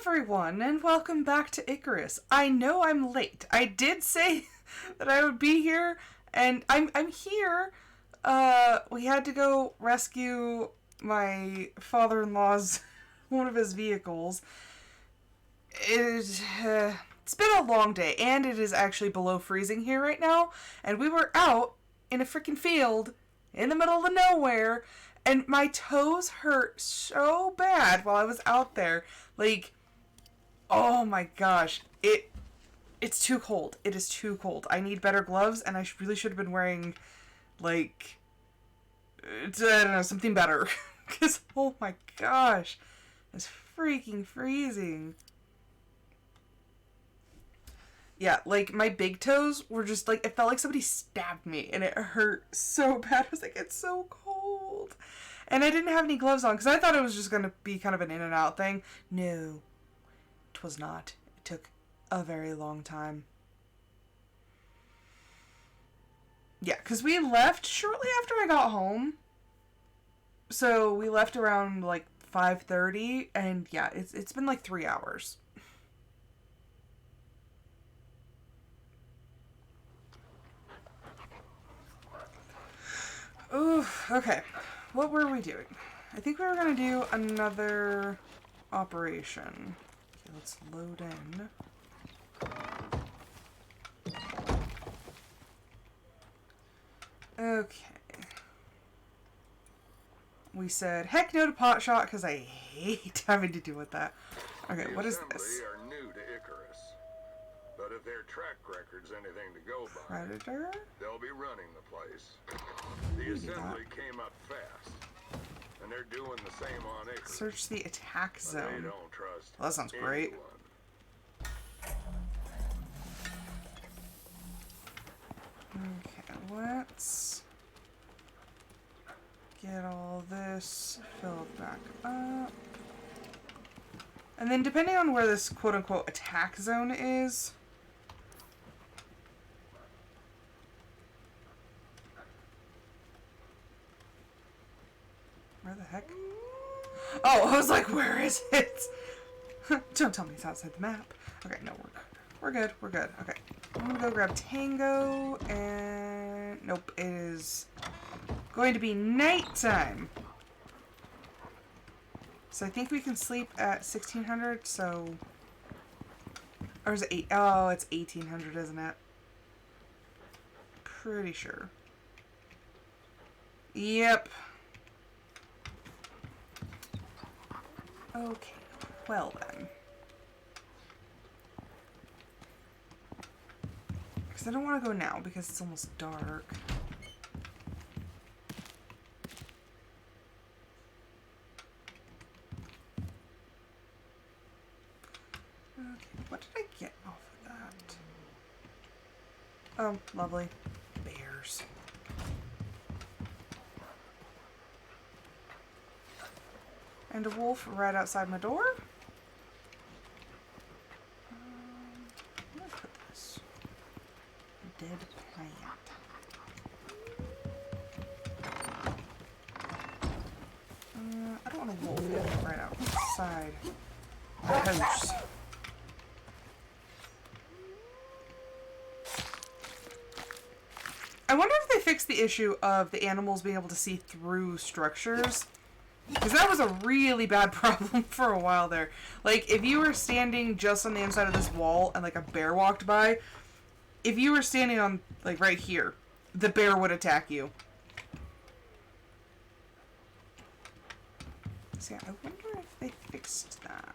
everyone, and welcome back to Icarus. I know I'm late. I did say that I would be here, and I'm here. We had to go rescue my father-in-law's one of his vehicles. It's been a long day, and it is actually below freezing here right now, and we were out in a freaking field in the middle of nowhere, and my toes hurt so bad while I was out there. Like, oh my gosh, it's too cold. It is too cold. I need better gloves, and I really should have been wearing, like, I don't know, something better. Because, oh my gosh, it's freaking freezing. Yeah, like, my big toes were just, like, it felt like somebody stabbed me, and it hurt so bad. I was like, it's so cold. And I didn't have any gloves on, because I thought it was just going to be kind of an in and out thing. No, it was not. It took a very long time. Yeah, because we left shortly after I got home. So we left around, like, 5:30, and yeah, it's been, like, 3 hours. Ooh, okay. What were we doing? I think we were going to do another operation. Okay, let's load in. Okay. We said, heck no to potshot, because I hate having to deal with that. Okay, what is this? The are new to Icarus, but if their track record's anything to go by, Predator? they'll be running the place. The assembly came up fast, and they're doing the same on Icarus. Search the attack zone. They don't trust Well, that sounds great. anyone. Okay, let's get all this filled back up. And then depending on where this quote-unquote attack zone is, where the heck? Oh, I was like, where is it? Don't tell me it's outside the map. Okay, no, we're good. We're good. Okay, I'm gonna go grab Tango, and nope, it is going to be nighttime. So I think we can sleep at 1600. So, or is it 8? Oh, it's 1800, isn't it? Pretty sure. Yep. Okay, well then. Because I don't want to go now because it's almost dark. Okay, what did I get off of that? Oh, lovely. Bears. And a wolf right outside my door. Where did I put this? A dead plant. I don't want a wolf right outside the house. I wonder if they fixed the issue of the animals being able to see through structures. Because that was a really bad problem for a while there. Like, if you were standing just on the inside of this wall and, like, a bear walked by, if you were standing on, like, right here, the bear would attack you. See, I wonder if they fixed that.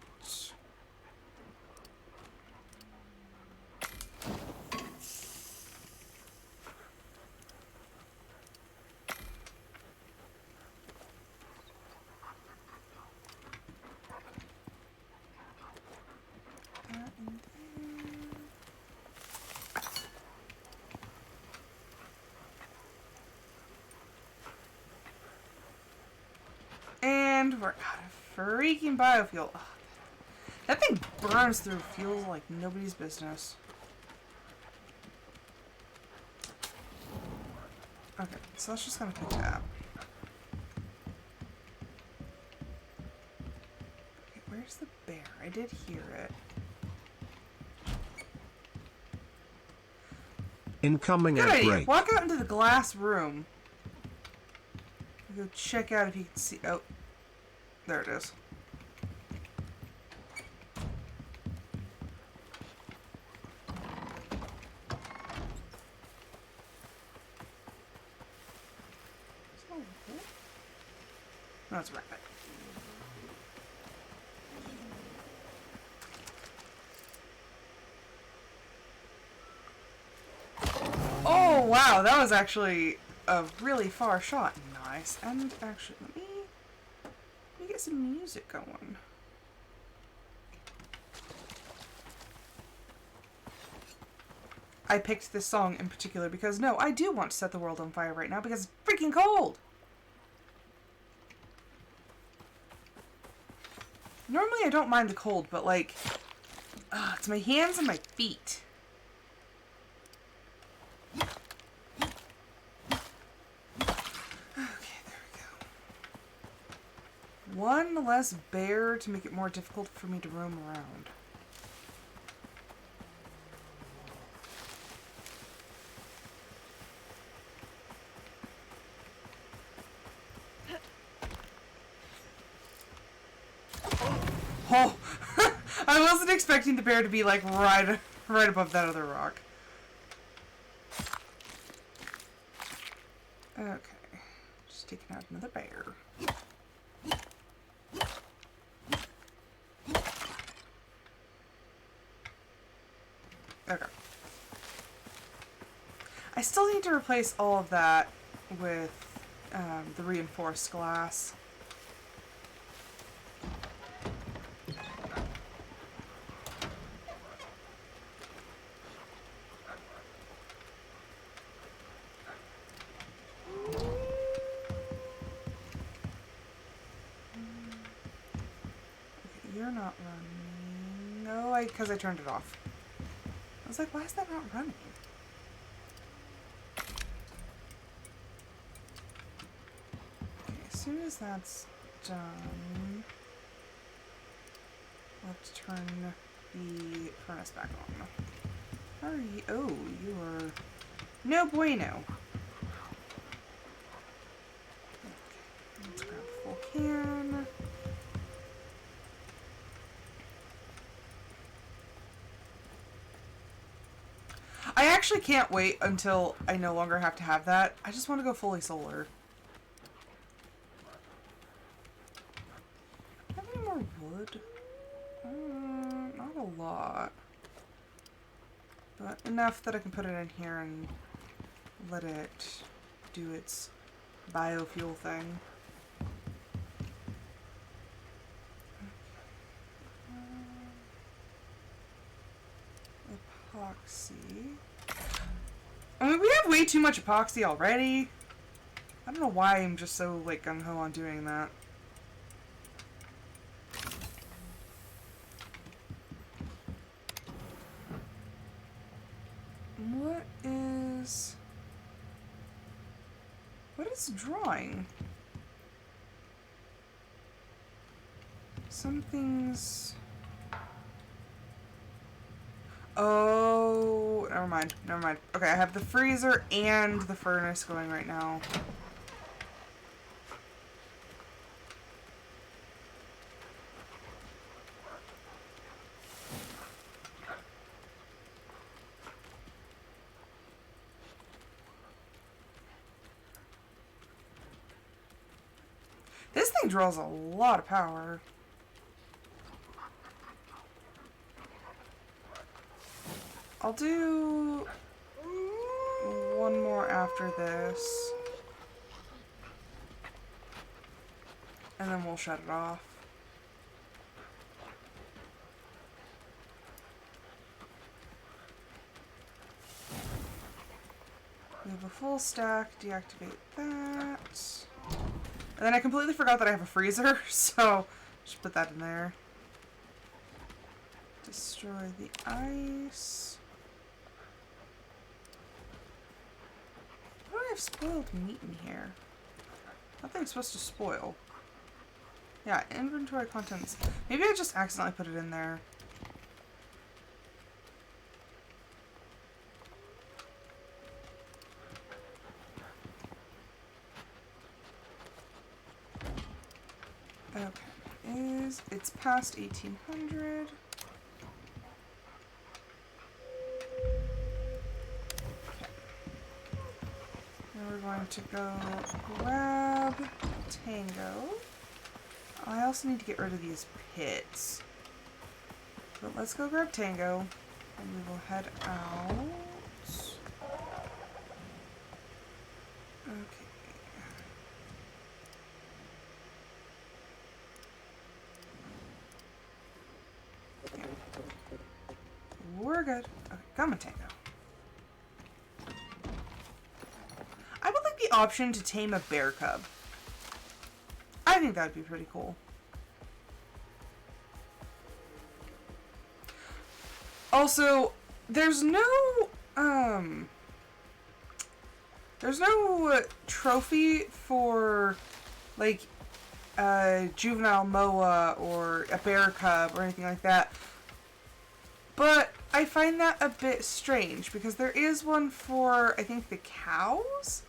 And we're out of freaking biofuel. Ugh. That thing burns through fuel like nobody's business. Okay, so that's just gonna pick that. Okay, where's the bear. I did hear it. Incoming Good ad idea. break. Walk out into the glass room. Go check out if you can see. Oh, there it is. No, it's a rabbit. Oh, wow. That was actually a really far shot. Nice. And actually, let me get some music going. I picked this song in particular because, no, I do want to set the world on fire right now because it's freaking cold. Normally I don't mind the cold, but like, it's my hands and my feet. Okay, there we go. One less bear to make it more difficult for me to roam around. Oh, I wasn't expecting the bear to be like right above that other rock. Okay, just taking out another bear. Okay. I still need to replace all of that with the reinforced glass. You're not running. No, because I turned it off. I was like, why is that not running? Okay, as soon as that's done, let's turn the furnace back on. How are you? Oh, you are no bueno. Okay, let's grab a full can. I actually can't wait until I no longer have to have that. I just want to go fully solar. Have any more wood? Not a lot. But enough that I can put it in here and let it do its biofuel thing. Epoxy. I mean, we have way too much epoxy already. I don't know why I'm just so, like, gung-ho on doing that. What is drawing? Something's... Oh, never mind, never mind. Okay, I have the freezer and the furnace going right now. This thing draws a lot of power. I'll do one more after this. And then we'll shut it off. We have a full stack, deactivate that. And then I completely forgot that I have a freezer, so just put that in there. Destroy the ice. Why do I have spoiled meat in here? Nothing's supposed to spoil. Yeah, inventory contents. Maybe I just accidentally put it in there. Okay. It's past 1800. Now we're going to go grab Tango. I also need to get rid of these pits. But let's go grab Tango, and we will head out. Okay. Yeah. We're good. Okay, come on, Tango. I would like the option to tame a bear cub. I think that would be pretty cool. Also, there's no trophy for, like, a juvenile moa or a bear cub or anything like that. But I find that a bit strange because there is one for, I think, the cows?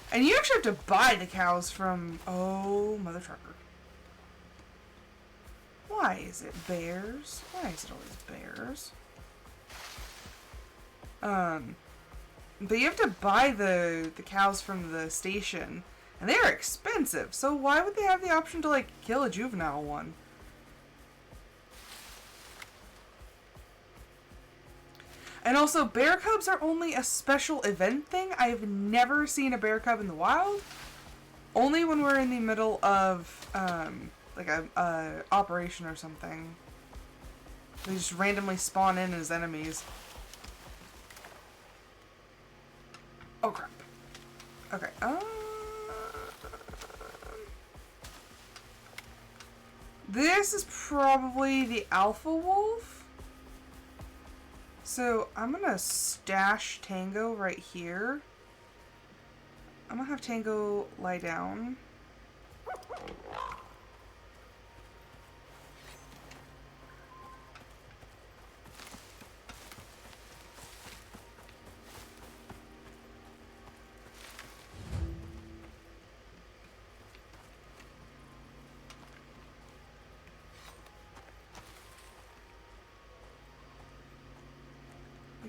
And you actually have to buy the cows from, oh, Mother Trucker. Why is it bears? Why is it always bears? But you have to buy the cows from the station, and they are expensive, so why would they have the option to, like, kill a juvenile one? And also, bear cubs are only a special event thing. I've never seen a bear cub in the wild. Only when we're in the middle of, like a operation or something. They just randomly spawn in as enemies. Oh crap. Okay. This is probably the alpha wolf. So I'm gonna stash Tango right here. I'm gonna have Tango lie down.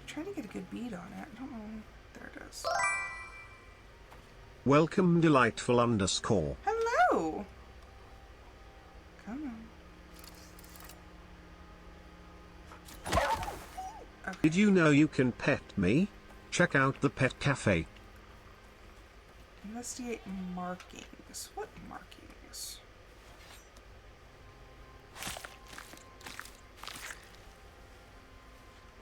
Trying to get a good bead on it. I don't know. There it is. Welcome delightful underscore. Hello. Come on. Okay. Did you know you can pet me? Check out the pet cafe. Investigate markings. What markings?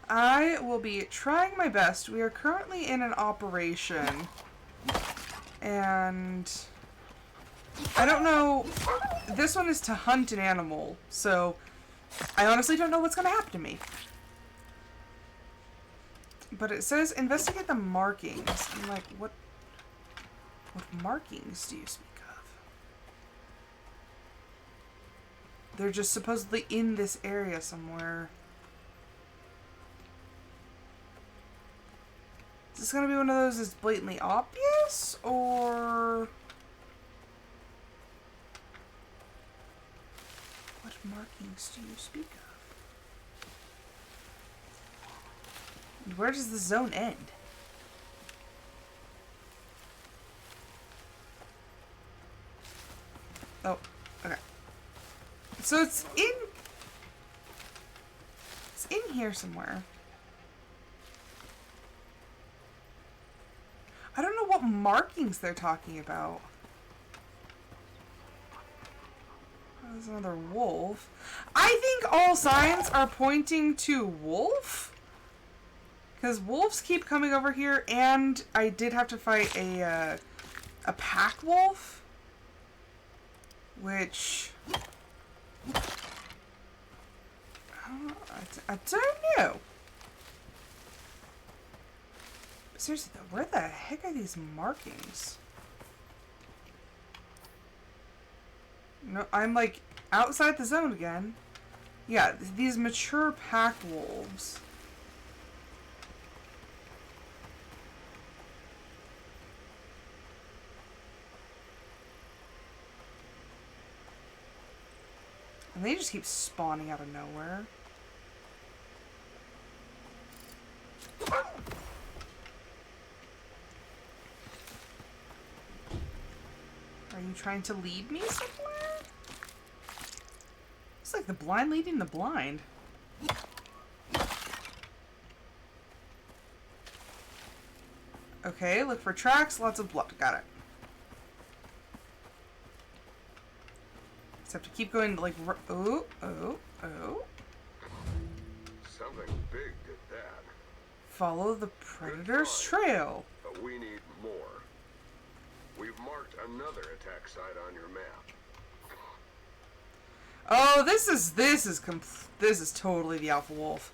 I will be trying my best. We are currently in an operation, and I don't know. This one is to hunt an animal, so I honestly don't know what's going to happen to me. But it says investigate the markings. I'm like, what markings do you speak of? They're just supposedly in this area somewhere. Is this gonna be one of those that's blatantly obvious, or what markings do you speak of? And where does the zone end? Oh, okay. So it's in here somewhere. I don't know what markings they're talking about. Oh, there's another wolf. I think all signs are pointing to wolf. Because wolves keep coming over here, and I did have to fight a pack wolf. Which... I don't know. Seriously though, where the heck are these markings? No, I'm like outside the zone again. Yeah, these mature pack wolves. And they just keep spawning out of nowhere. Are you trying to lead me somewhere? It's like the blind leading the blind. Okay, look for tracks, lots of blood. Got it. Just have to keep going, like, oh. Something big did that. Follow the predator's trail. But we need more. We've marked another attack site on your map. Oh, this is totally the Alpha Wolf.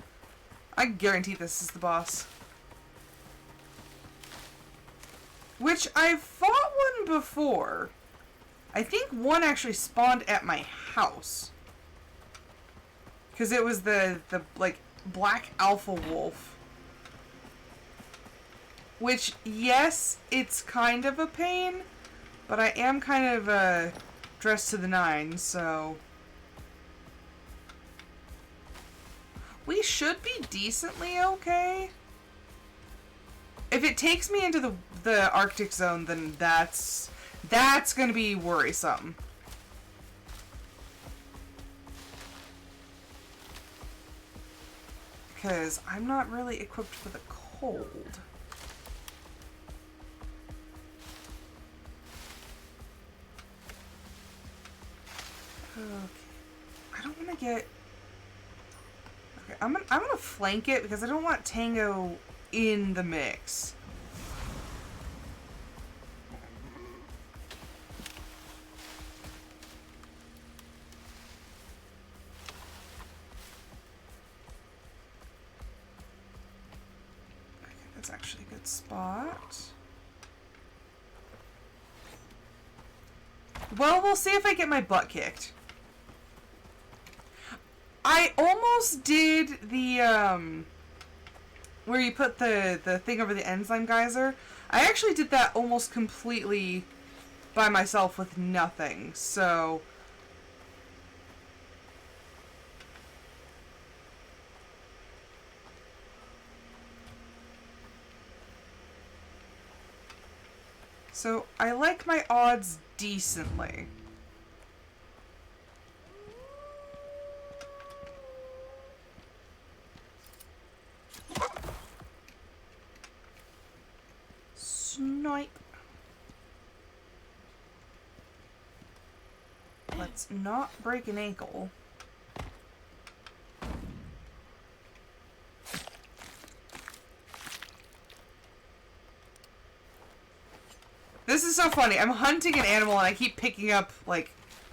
I guarantee this is the boss. Which I've fought one before. I think one actually spawned at my house. Because it was the like black Alpha Wolf. Which, yes, it's kind of a pain, but I am kind of dressed to the nines, so we should be decently okay. If it takes me into the Arctic zone, then that's gonna be worrisome. Because I'm not really equipped for the cold. Okay. I don't want to get... Okay, I'm gonna flank it because I don't want Tango in the mix. Okay, that's actually a good spot. Well, we'll see if I get my butt kicked. I almost did the, where you put the thing over the enzyme geyser. I actually did that almost completely by myself with nothing, so... So, I like my odds decently. Snipe. Let's not break an ankle. This is so funny. I'm hunting an animal and I keep picking up, like,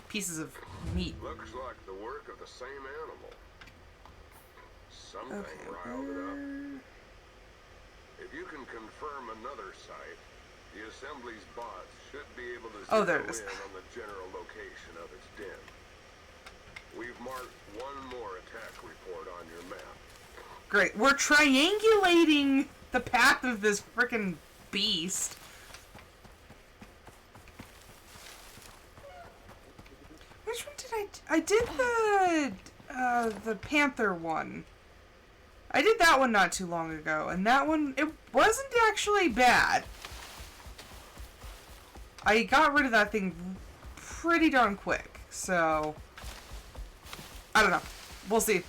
pieces of meat. Looks like the work of the same animal. Something riled it up. If you can confirm another site, the assembly's bots should be able to zero there it is. in on the general location of its den. We've marked one more attack report on your map. Great. We're triangulating the path of this frickin' beast. Which one did I did the panther one. I did that one not too long ago, and that one, it wasn't actually bad. I got rid of that thing pretty darn quick, so... I don't know. We'll see.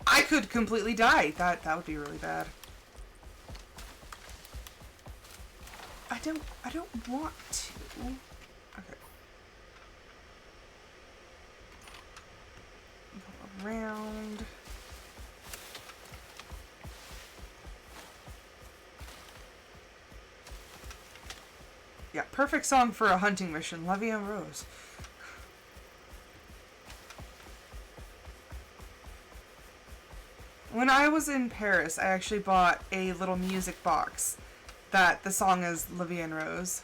I could completely die. That would be really bad. I don't want to. Okay. Go around. Yeah, perfect song for a hunting mission. La Vie en Rose. When I was in Paris, I actually bought a little music box that the song is La Vie en Rose.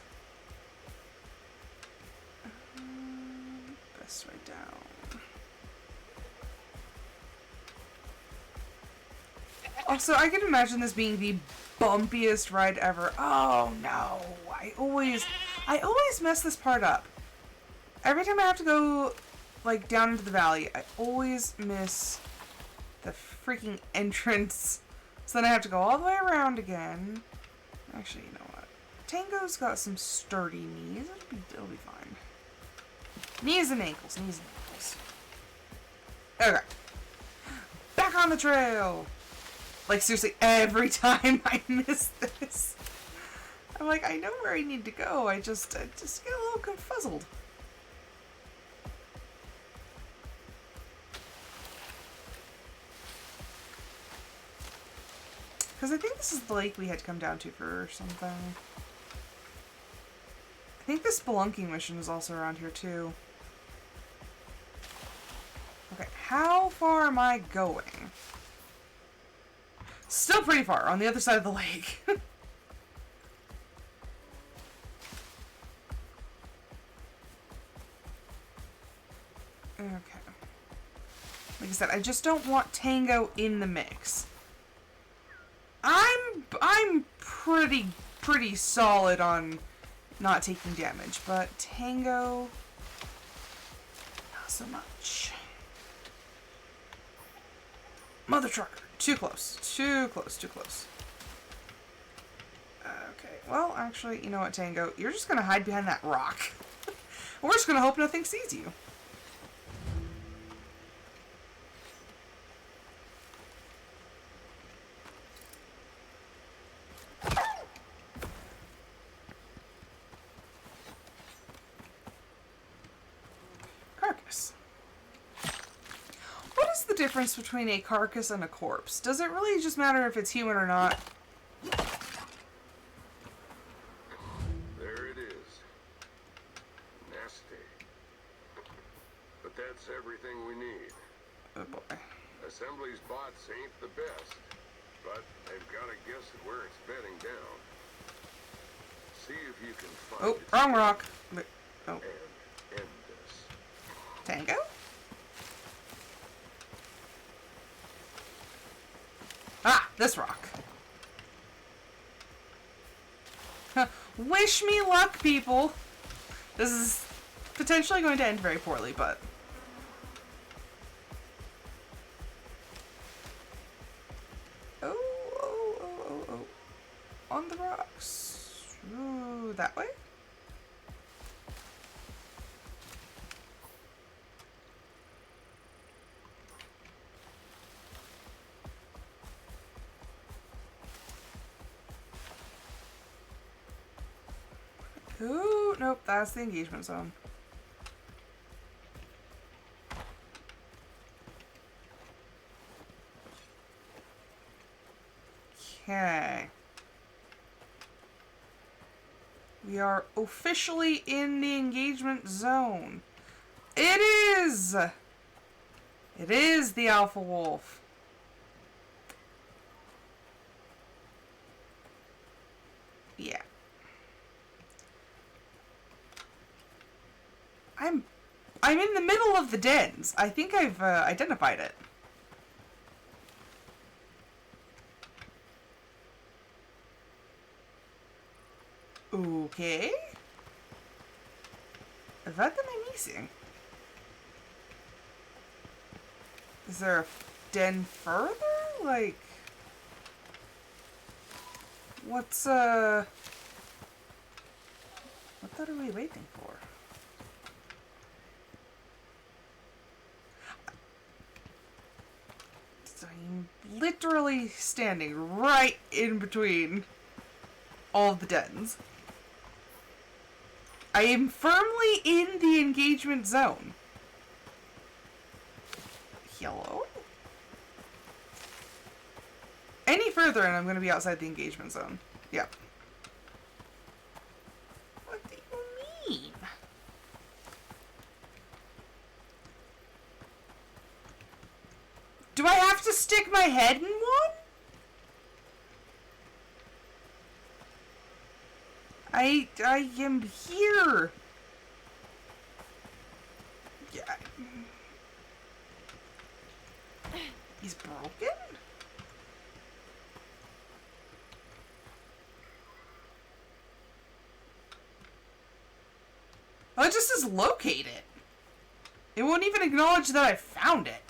Also, I can imagine this being the bumpiest ride ever. Oh no, I always mess this part up. Every time I have to go, like, down into the valley, I always miss the freaking entrance. So then I have to go all the way around again. Actually, you know what? Tango's got some sturdy knees. It'll be fine. Knees and ankles, knees and ankles. Okay. Back on the trail! Like, seriously, every time I miss this, I'm like, I know where I need to go. I just get a little confuzzled. Because I think this is the lake we had to come down to for something. I think the spelunking mission is also around here too. Okay, how far am I going? Still pretty far, on the other side of the lake. Okay. Like I said, I just don't want Tango in the mix. I'm pretty solid on not taking damage, but Tango, not so much. Mother trucker, too close, too close, too close. Okay, well, actually, you know what, Tango? You're just gonna hide behind that rock. We're just gonna hope nothing sees you. Carcass. What is the difference between a carcass and a corpse? Does it really just matter if it's human or not? There it is. Nasty. But that's everything we need. Oh boy. Assembly's bots ain't the best, but they've got to guess at where it's bedding down. See if you can find Oh, its wrong depth rock. Oh. and end this. Tango? Ah, this rock. Wish me luck, people. This is potentially going to end very poorly, but... Oh. On the rocks. Ooh, that way? Ooh, nope, that's the engagement zone. Okay. We are officially in the engagement zone. It is! It is the Alpha Wolf. Yeah. I'm in the middle of the dens. I think I've identified it. Okay. What am I missing? Is there a den further? Like... What's, What are we waiting for? I'm literally standing right in between all of the dens. I am firmly in the engagement zone. Hello? Any further and I'm going to be outside the engagement zone. Yep. What do you mean? Do I have to stick my head in one? I am here. Yeah. He's broken? just locate it. It won't even acknowledge that I found it.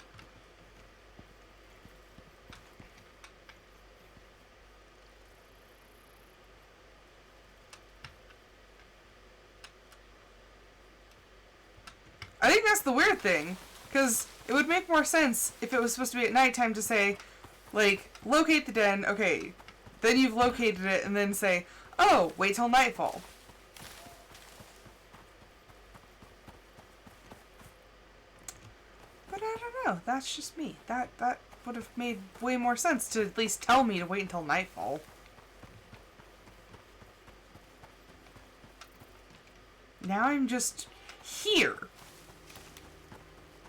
I think that's the weird thing, because it would make more sense if it was supposed to be at nighttime to say, like, locate the den, okay, then you've located it, and then say, oh, wait till nightfall. But I don't know, that's just me. That would have made way more sense to at least tell me to wait until nightfall. Now I'm just here.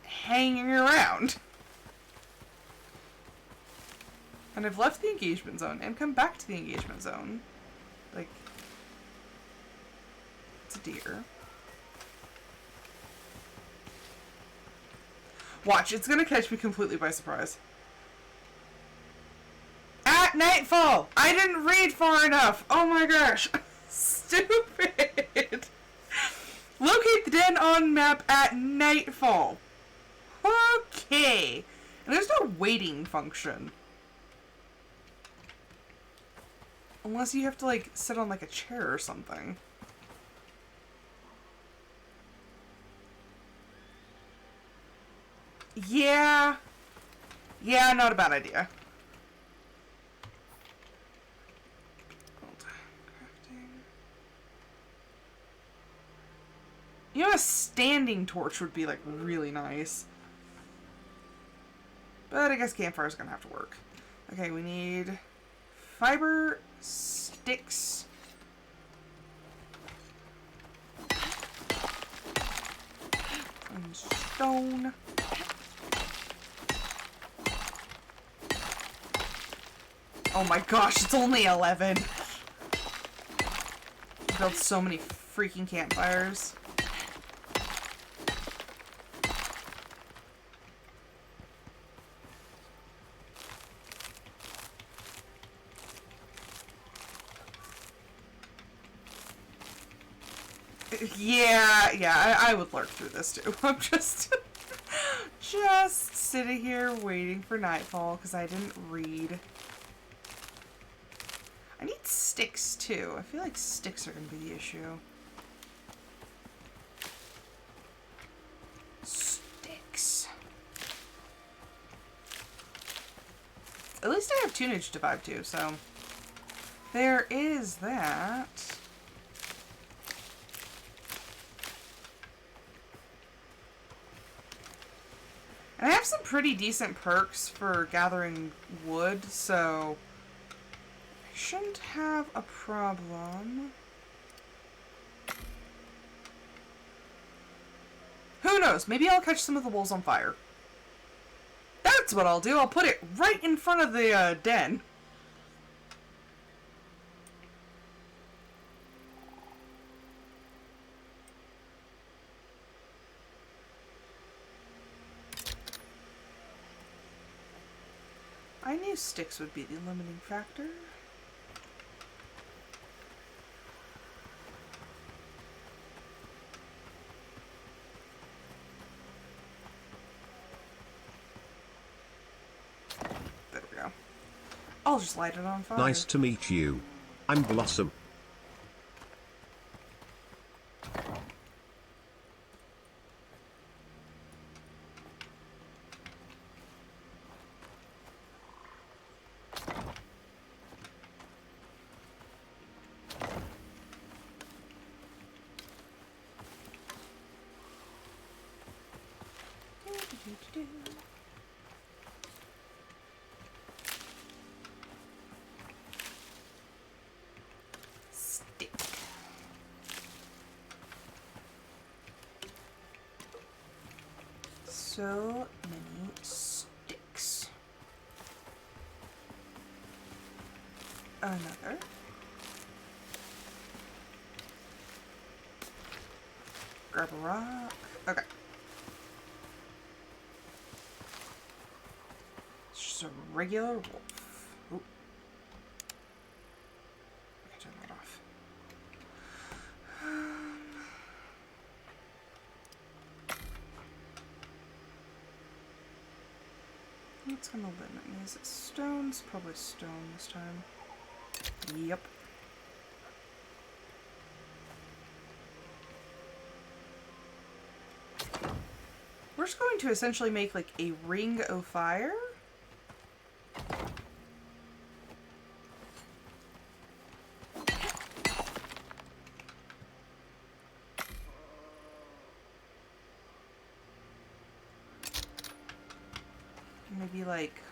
Hanging around. And I've left the engagement zone and come back to the engagement zone. Like, it's a deer. Watch, it's gonna catch me completely by surprise. At nightfall! I didn't read far enough! Oh my gosh! Stupid! Locate the den on map at nightfall. Okay. And there's no waiting function. Unless you have to, like, sit on, like, a chair or something. Yeah. Yeah, not a bad idea. You know, a standing torch would be, like, really nice. But I guess campfire's gonna have to work. Okay, we need fiber, sticks, and stone. Oh my gosh, it's only 11. I built so many freaking campfires. Yeah, I would lurk through this too. I'm just sitting here waiting for nightfall because I didn't read. I need sticks too. I feel like sticks are going to be the issue. Sticks. At least I have tunage to vibe to, so there is that. And I have some pretty decent perks for gathering wood, so I shouldn't have a problem. Who knows? Maybe I'll catch some of the wolves on fire. That's what I'll do. I'll put it right in front of the den. I knew sticks would be the limiting factor. There we go. I'll just light it on fire. Nice to meet you. I'm Blossom. Stick. So many sticks. Another. Grab a rock. Okay. It's just a regular wolf. Oop. Okay, turn that off. then is it stones? Probably stone this time. Yep. We're just going to essentially make like a ring of fire. Maybe like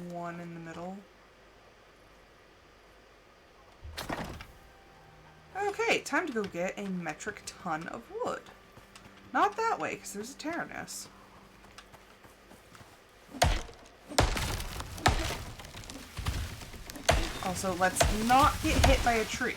one in the middle. Okay, time to go get a metric ton of wood. Not that way, because there's a Tyrannus. Also, let's not get hit by a tree.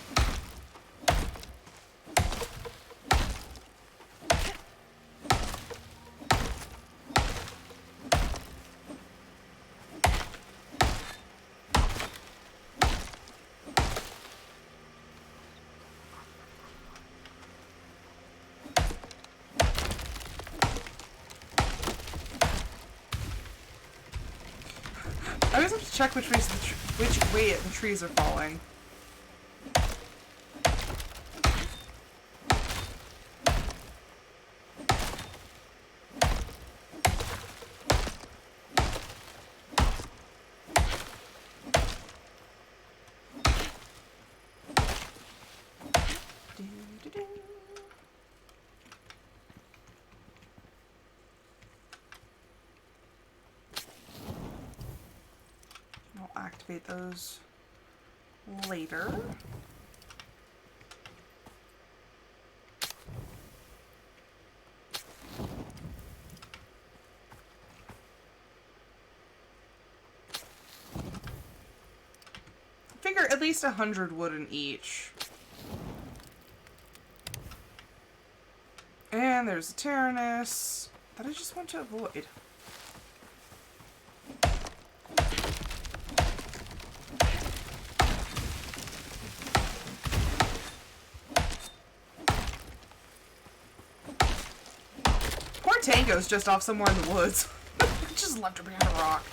I always have to check which way the trees are falling. Activate those later. Figure at least 100 wood in each. And there's a Tyrannus that I just want to avoid. Tango's just off somewhere in the woods. Just left her behind a rock.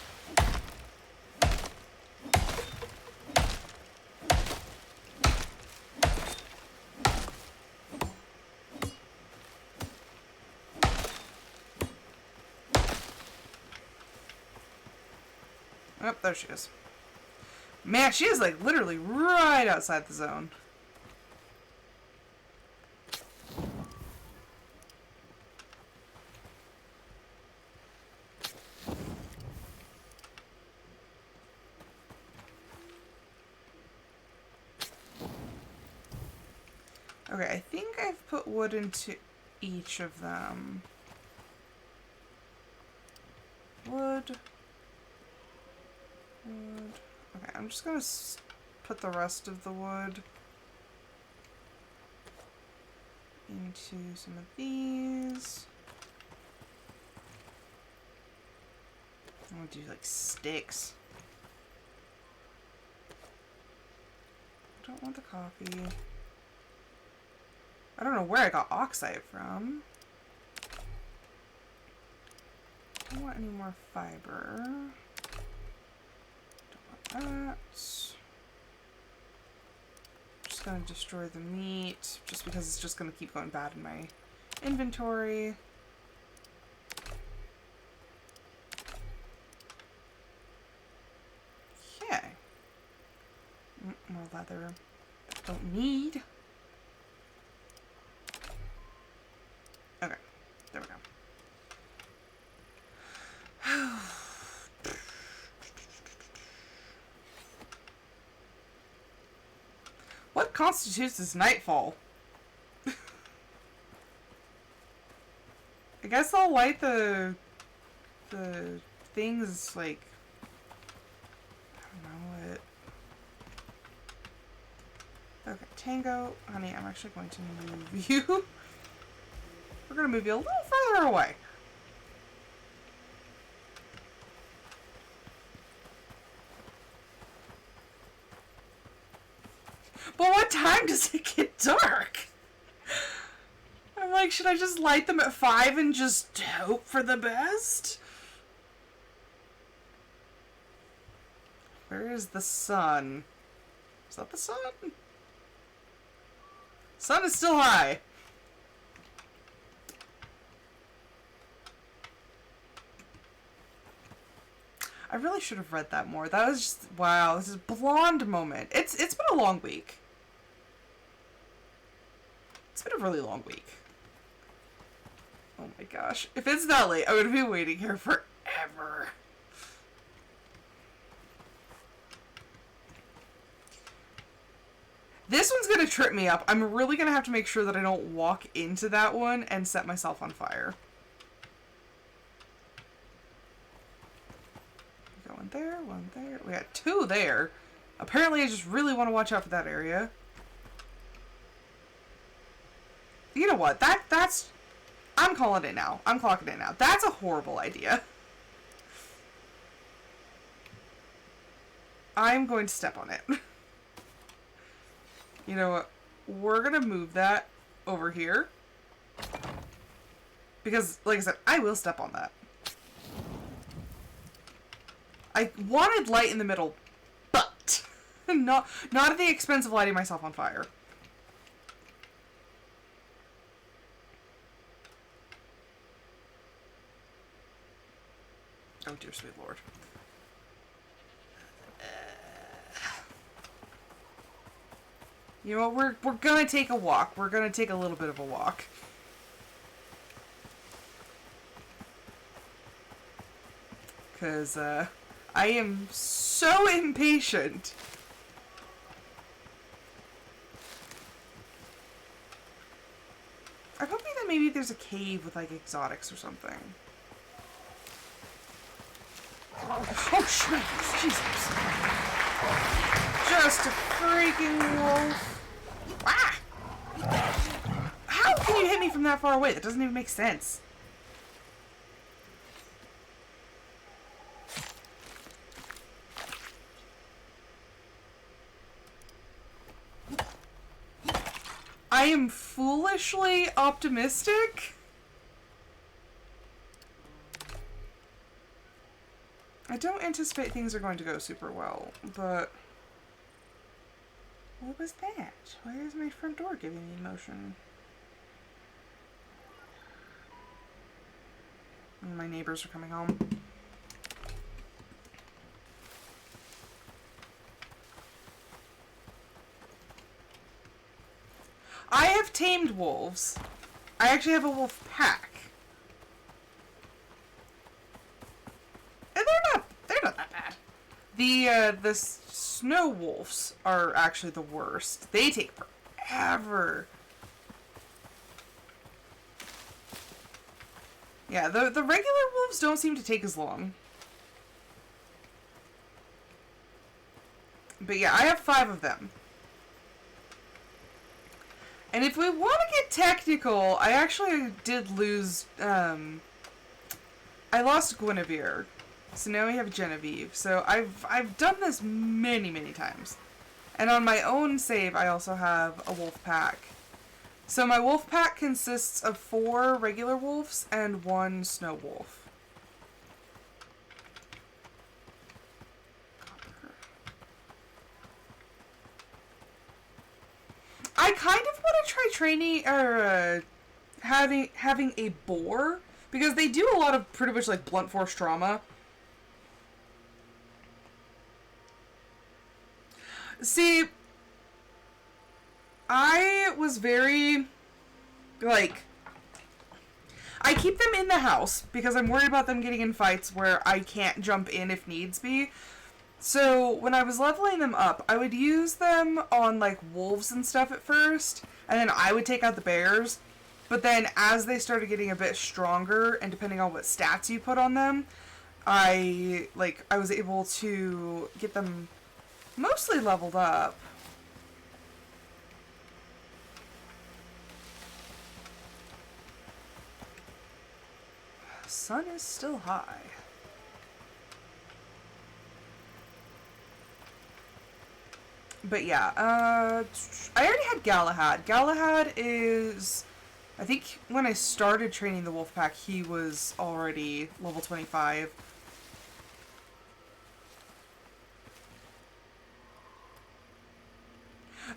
Oh, there she is. Man, she is like literally right outside the zone. Okay, I think I've put wood into each of them. Wood. Wood. Okay, I'm just gonna put the rest of the wood into some of these. I'm gonna do like sticks. I don't want the coffee. I don't know where I got oxide from. Don't want any more fiber. Don't want that. Just gonna destroy the meat, just because it's just gonna keep going bad in my inventory. Okay. More leather. Don't need. Okay, there we go. What constitutes this nightfall? I guess I'll light the things like, I don't know what. Okay, Tango, honey, I'm actually going to move you. We're going to move you a little further away. But what time does it get dark? I'm like, should I just light them at 5 and just hope for the best? Where is the sun? Is that the sun? Sun is still high. I really should have read that more. That was just, wow, this is a blonde moment. It's been a long week. It's been a really long week. Oh my gosh. If it's that late, I'm gonna be waiting here forever. This one's gonna trip me up. I'm really gonna have to make sure that I don't walk into that one and set myself on fire. One there, one there. We got two there. Apparently I just really want to watch out for that area. You know what? That's... I'm calling it now. I'm clocking it now. That's a horrible idea. I'm going to step on it. You know what? We're going to move that over here. Because, like I said, I will step on that. I wanted light in the middle, but not at the expense of lighting myself on fire. Oh dear sweet lord. You know what, we're gonna take a walk. We're gonna take a little bit of a walk. Cause I am so impatient. I'm hoping that maybe there's a cave with like exotics or something. Oh shit! Jesus! Just a freaking wolf! Ah! How can you hit me from that far away? That doesn't even make sense. I am foolishly optimistic. I don't anticipate things are going to go super well, but... What was that? Why is my front door giving me motion? My neighbors are coming home. I have tamed wolves. I actually have a wolf pack. And they're not that bad. The snow wolves are actually the worst. They take forever. Yeah, the regular wolves don't seem to take as long. But yeah, I have 5 of them. And if we want to get technical, I actually did lose, I lost Guinevere. So now we have Genevieve. So I've done this many, many times. And on my own save, I also have a wolf pack. So my wolf pack consists of 4 regular wolves and 1 snow wolf. I kind of want to try training or having a boar, because they do a lot of pretty much like blunt force trauma. See, I was very like, I keep them in the house because I'm worried about them getting in fights where I can't jump in if needs be. So, when I was leveling them up, I would use them on, like, wolves and stuff at first, and then I would take out the bears, but then as they started getting a bit stronger, and depending on what stats you put on them, I was able to get them mostly leveled up. Sun is still high. But yeah, I already had Galahad. Galahad is, I think when I started training the wolf pack, he was already level 25.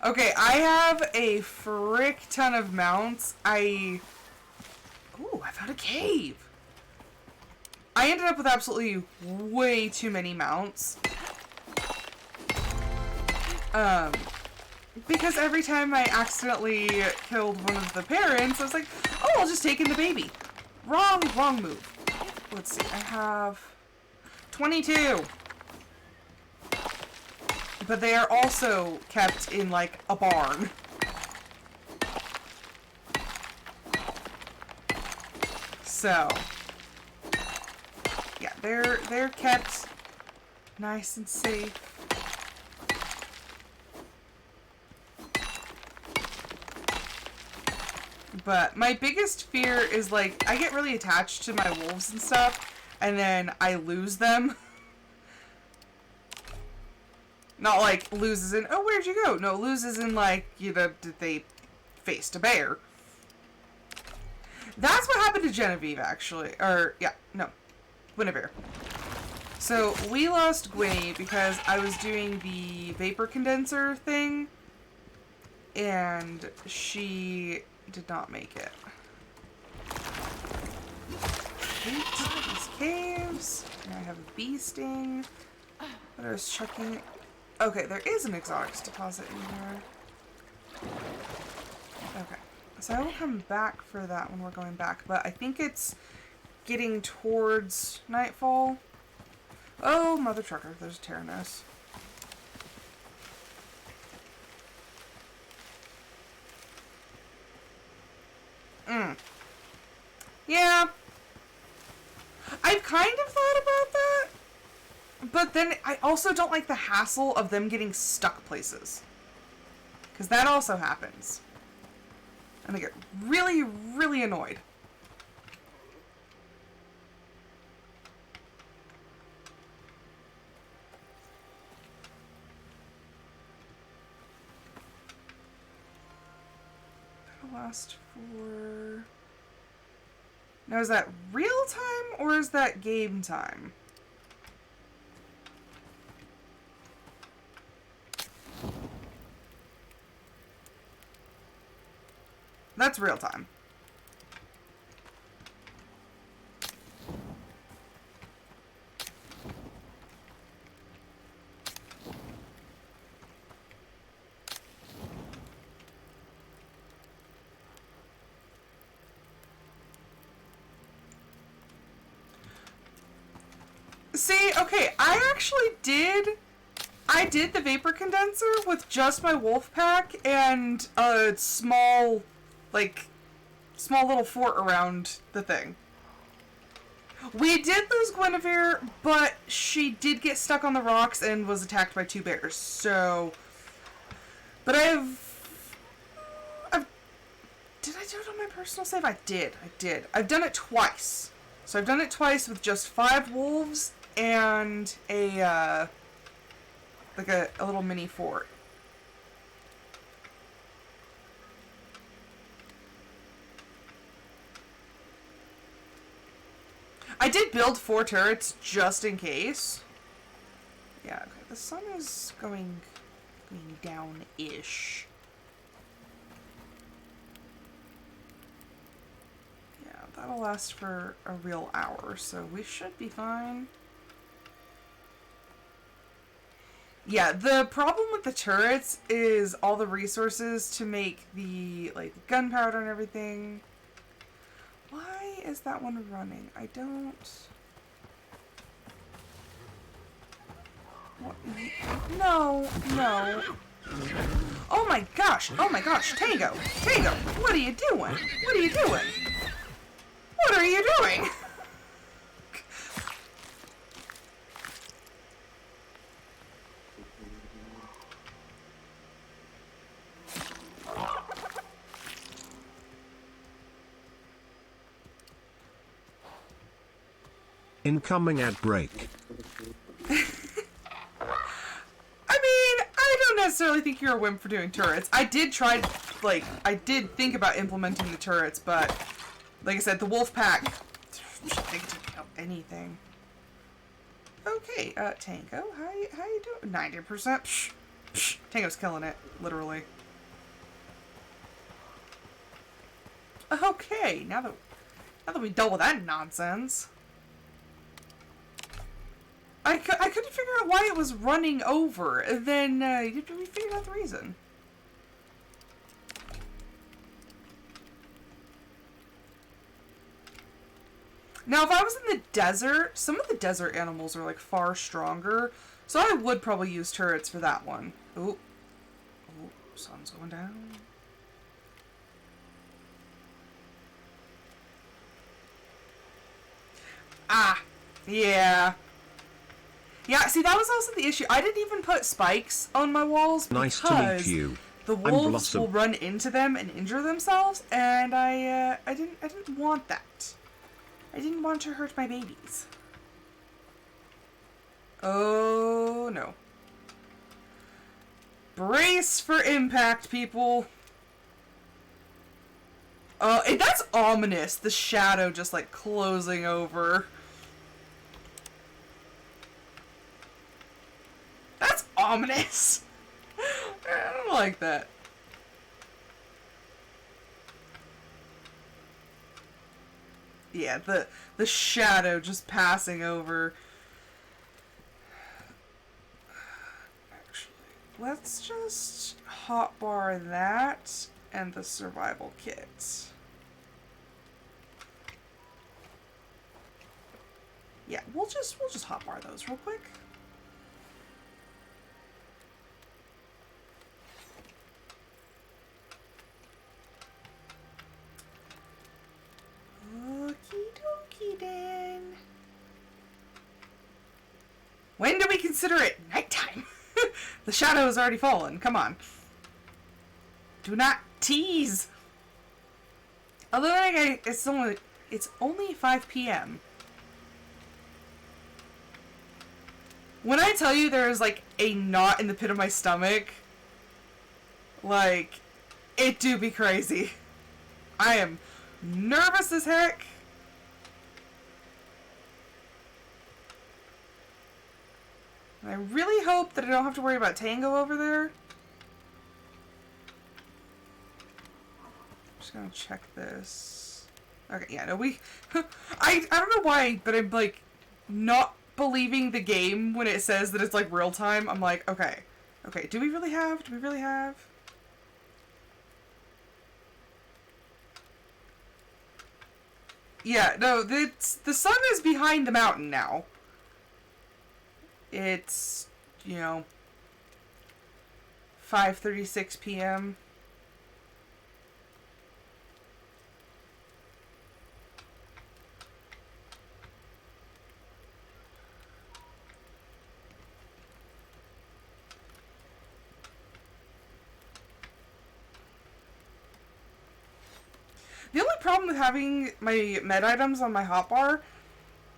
Okay, I have a frick ton of mounts. Ooh, I found a cave. I ended up with absolutely way too many mounts. Because every time I accidentally killed one of the parents, I was like, oh, I'll just take in the baby. Wrong move. Let's see, I have 22. But they are also kept in, like, a barn. So, yeah, they're kept nice and safe. But my biggest fear is, like, I get really attached to my wolves and stuff, and then I lose them. Not like loses in, oh, where'd you go? No, loses in, like, you know, did they faced a bear? That's what happened to Genevieve, actually. Or, yeah, no, Guinevere. So, we lost Gwynny because I was doing the vapor condenser thing, and she did not make it. These caves. And I have a bee sting. But I was checking. Okay, there is an exotics deposit in here. Okay. So I will come back for that when we're going back. But I think it's getting towards nightfall. Oh, mother trucker. There's a Tyrannos. Yeah. I've kind of thought about that. But then I also don't like the hassle of them getting stuck places. Because that also happens. And I get really, really annoyed. That'll last for... Now, is that real time or is that game time? That's real time. See, okay, I did the vapor condenser with just my wolf pack and a small little fort around the thing. We did lose Guinevere, but she did get stuck on the rocks and was attacked by 2 bears, so... But did I do it on my personal save? I did. I've done it twice. So I've done it twice with just 5 wolves and a little mini fort. I did build 4 turrets just in case. Yeah, okay, the sun is going down-ish. Yeah, that'll last for a real hour, so we should be fine. Yeah, the problem with the turrets is all the resources to make the, like, gunpowder and everything. Why is that one running? I don't... What? No. Oh my gosh, Tango, what are you doing? What are you doing? Incoming ad break. I mean, I don't necessarily think you're a wimp for doing turrets. I did think about implementing the turrets, but like I said, the wolf pack, they can take out anything. Okay, Tango, how you doing? 90%. Tango's killing it, literally. Okay, now that we dealt with that nonsense. I couldn't figure out why it was running over, and then we figured out the reason. Now, if I was in the desert, some of the desert animals are, like, far stronger, so I would probably use turrets for that one. Ooh. Ooh, sun's going down. Ah, yeah. Yeah, see, that was also the issue. I didn't even put spikes on my walls Nice to meet you. the wolves will run into them and injure themselves, and I didn't want that. I didn't want to hurt my babies. Oh, no. Brace for impact, people. That's ominous. The shadow just, like, closing over. That's ominous. I don't like that. Yeah, the shadow just passing over. Actually, let's just hotbar that and the survival kit. Yeah, we'll just hotbar those real quick. Okie dokie then. When do we consider it nighttime? The shadow has already fallen. Come on. Do not tease. Although it's only 5 p.m. When I tell you there is like a knot in the pit of my stomach, like, it do be crazy. I am nervous as heck. And I really hope that I don't have to worry about Tango over there. I'm just gonna check this. Okay, yeah, no, I don't know why, but I'm like not believing the game when it says that it's like real time. I'm like, okay, do we really have? Yeah, no, the sun is behind the mountain now. It's, 5:36 p.m. The only problem with having my med items on my hotbar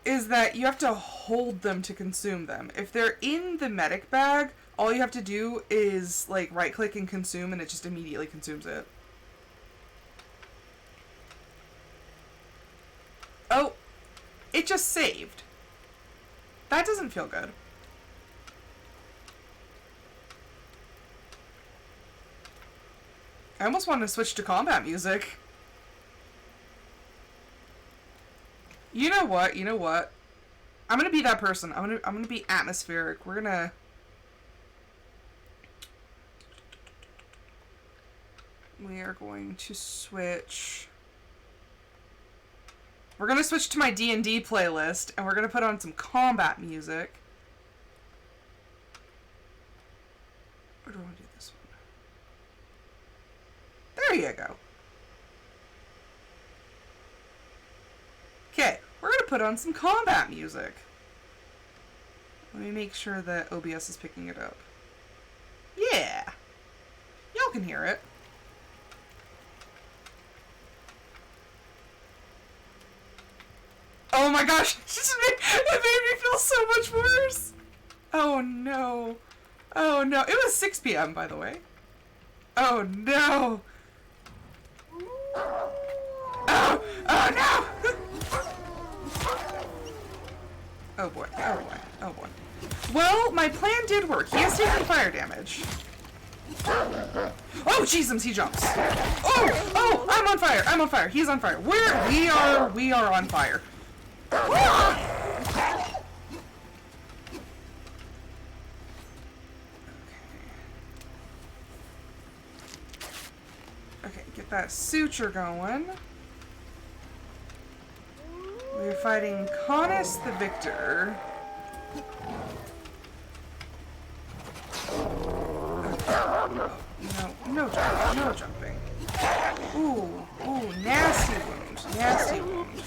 is that you have to hold them to consume them. If they're in the medic bag, all you have to do is, like, right-click and consume, and it just immediately consumes it. Oh, it just saved. That doesn't feel good. I almost want to switch to combat music. You know what? I'm gonna be that person. I'm gonna be atmospheric. We are going to switch. We're gonna switch to my D&D playlist, and we're gonna put on some combat music. Or do I want to do this one? There you go. Okay, we're gonna put on some combat music. Let me make sure that OBS is picking it up. Yeah! Y'all can hear it. Oh my gosh! It made me feel so much worse! Oh no. Oh no. It was 6 p.m. by the way. Oh no! Oh! Oh no! Oh boy. Oh boy. Oh boy. Well, my plan did work. He has taken fire damage. Oh, jeez, he jumps. Oh, I'm on fire. I'm on fire. He's on fire. We are on fire. Okay, get that suture going. We're fighting Kanis the Victor. No jumping, no jumping. Ooh, nasty wound, nasty wound.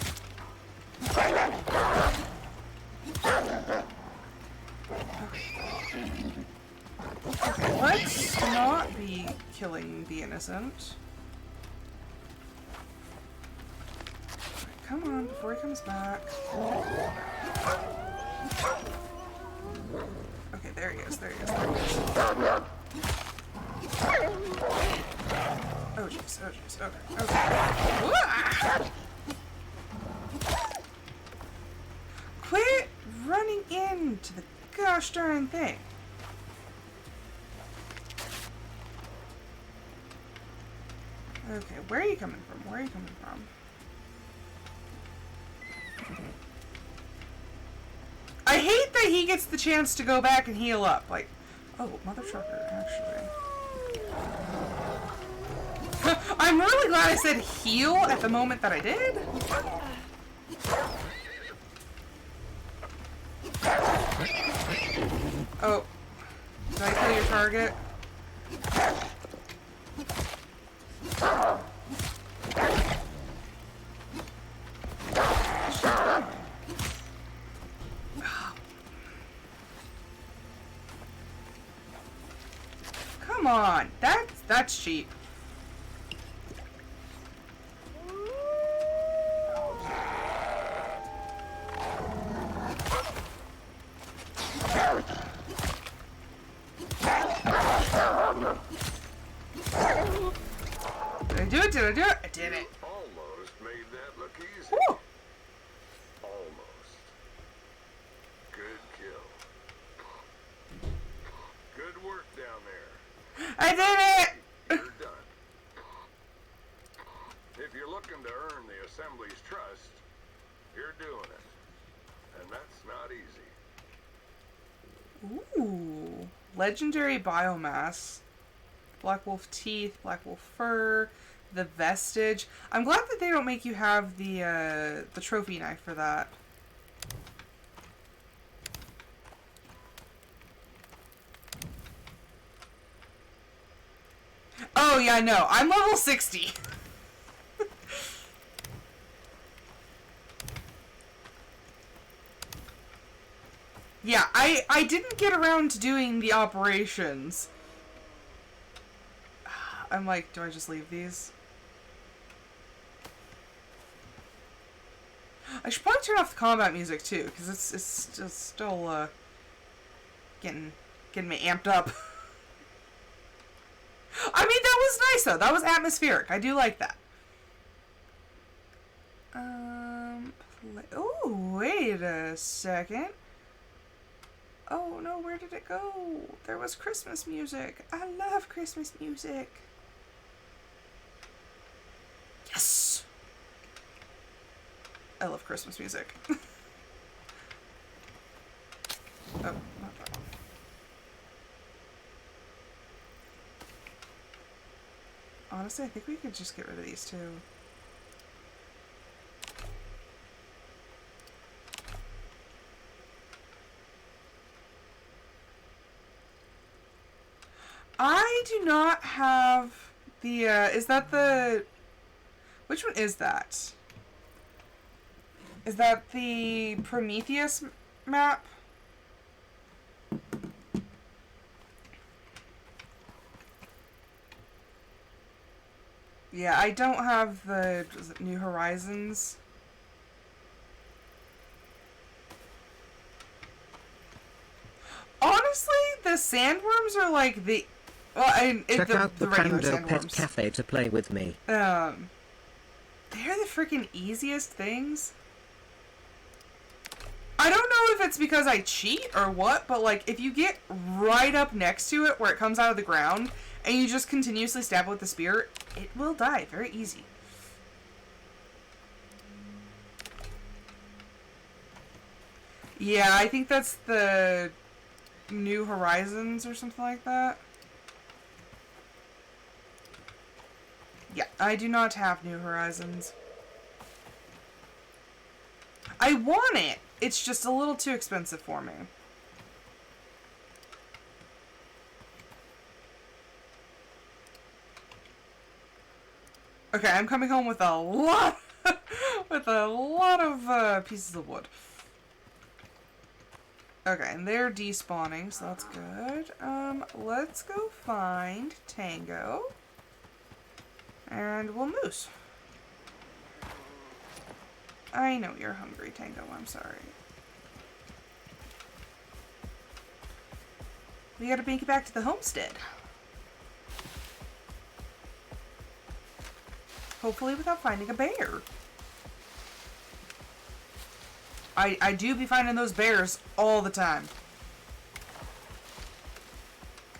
Okay, let's not be killing the innocent. Come on, before he comes back. Okay, there he is, there he is, there he is. Oh jeez, okay. Quit running into the gosh darn thing. Okay, where are you coming from? Where are you coming from? I hate that he gets the chance to go back and heal up. Like, oh, mother trucker, actually. I'm really glad I said heal at the moment that I did. Oh. Did I kill your target? Come on. That's cheap. Did I do it? I did it. Almost made that look easy. Woo. Almost. Good kill. Good work down there. I did it! You're done. If you're looking to earn the Assembly's trust, you're doing it. And that's not easy. Ooh. Legendary biomass. Black wolf teeth, black wolf fur, the vestige. I'm glad that they don't make you have the trophy knife for that. Oh yeah, no, I'm level 60. Yeah, I didn't get around to doing the operations. I'm like, do I just leave these? I should probably turn off the combat music too, because it's just still getting me amped up. I mean, that was nice though. That was atmospheric. I do like that. Oh, wait a second. Oh no, where did it go? There was Christmas music. I love Christmas music. Yes! I love Christmas music. Oh, not that one. Honestly, I think we could just get rid of these two. I do not have the, is that the... Which one is that? Is that the Prometheus map? Yeah, I don't have the, is it New Horizons? Honestly, the sandworms are like the... Well, Check out the regular Pando Pet sandworms. Cafe to play with me. They're the freaking easiest things. I don't know if it's because I cheat or what, but like if you get right up next to it where it comes out of the ground and you just continuously stab it with the spear, it will die very easy. Yeah, I think that's the New Horizons or something like that. Yeah, I do not have New Horizons. I want it. It's just a little too expensive for me. Okay, I'm coming home with a lot of pieces of wood. Okay, and they're despawning, so that's good. Let's go find Tango. And we'll moose. I know you're hungry, Tango. I'm sorry. We gotta make it back to the homestead. Hopefully without finding a bear. I do be finding those bears all the time.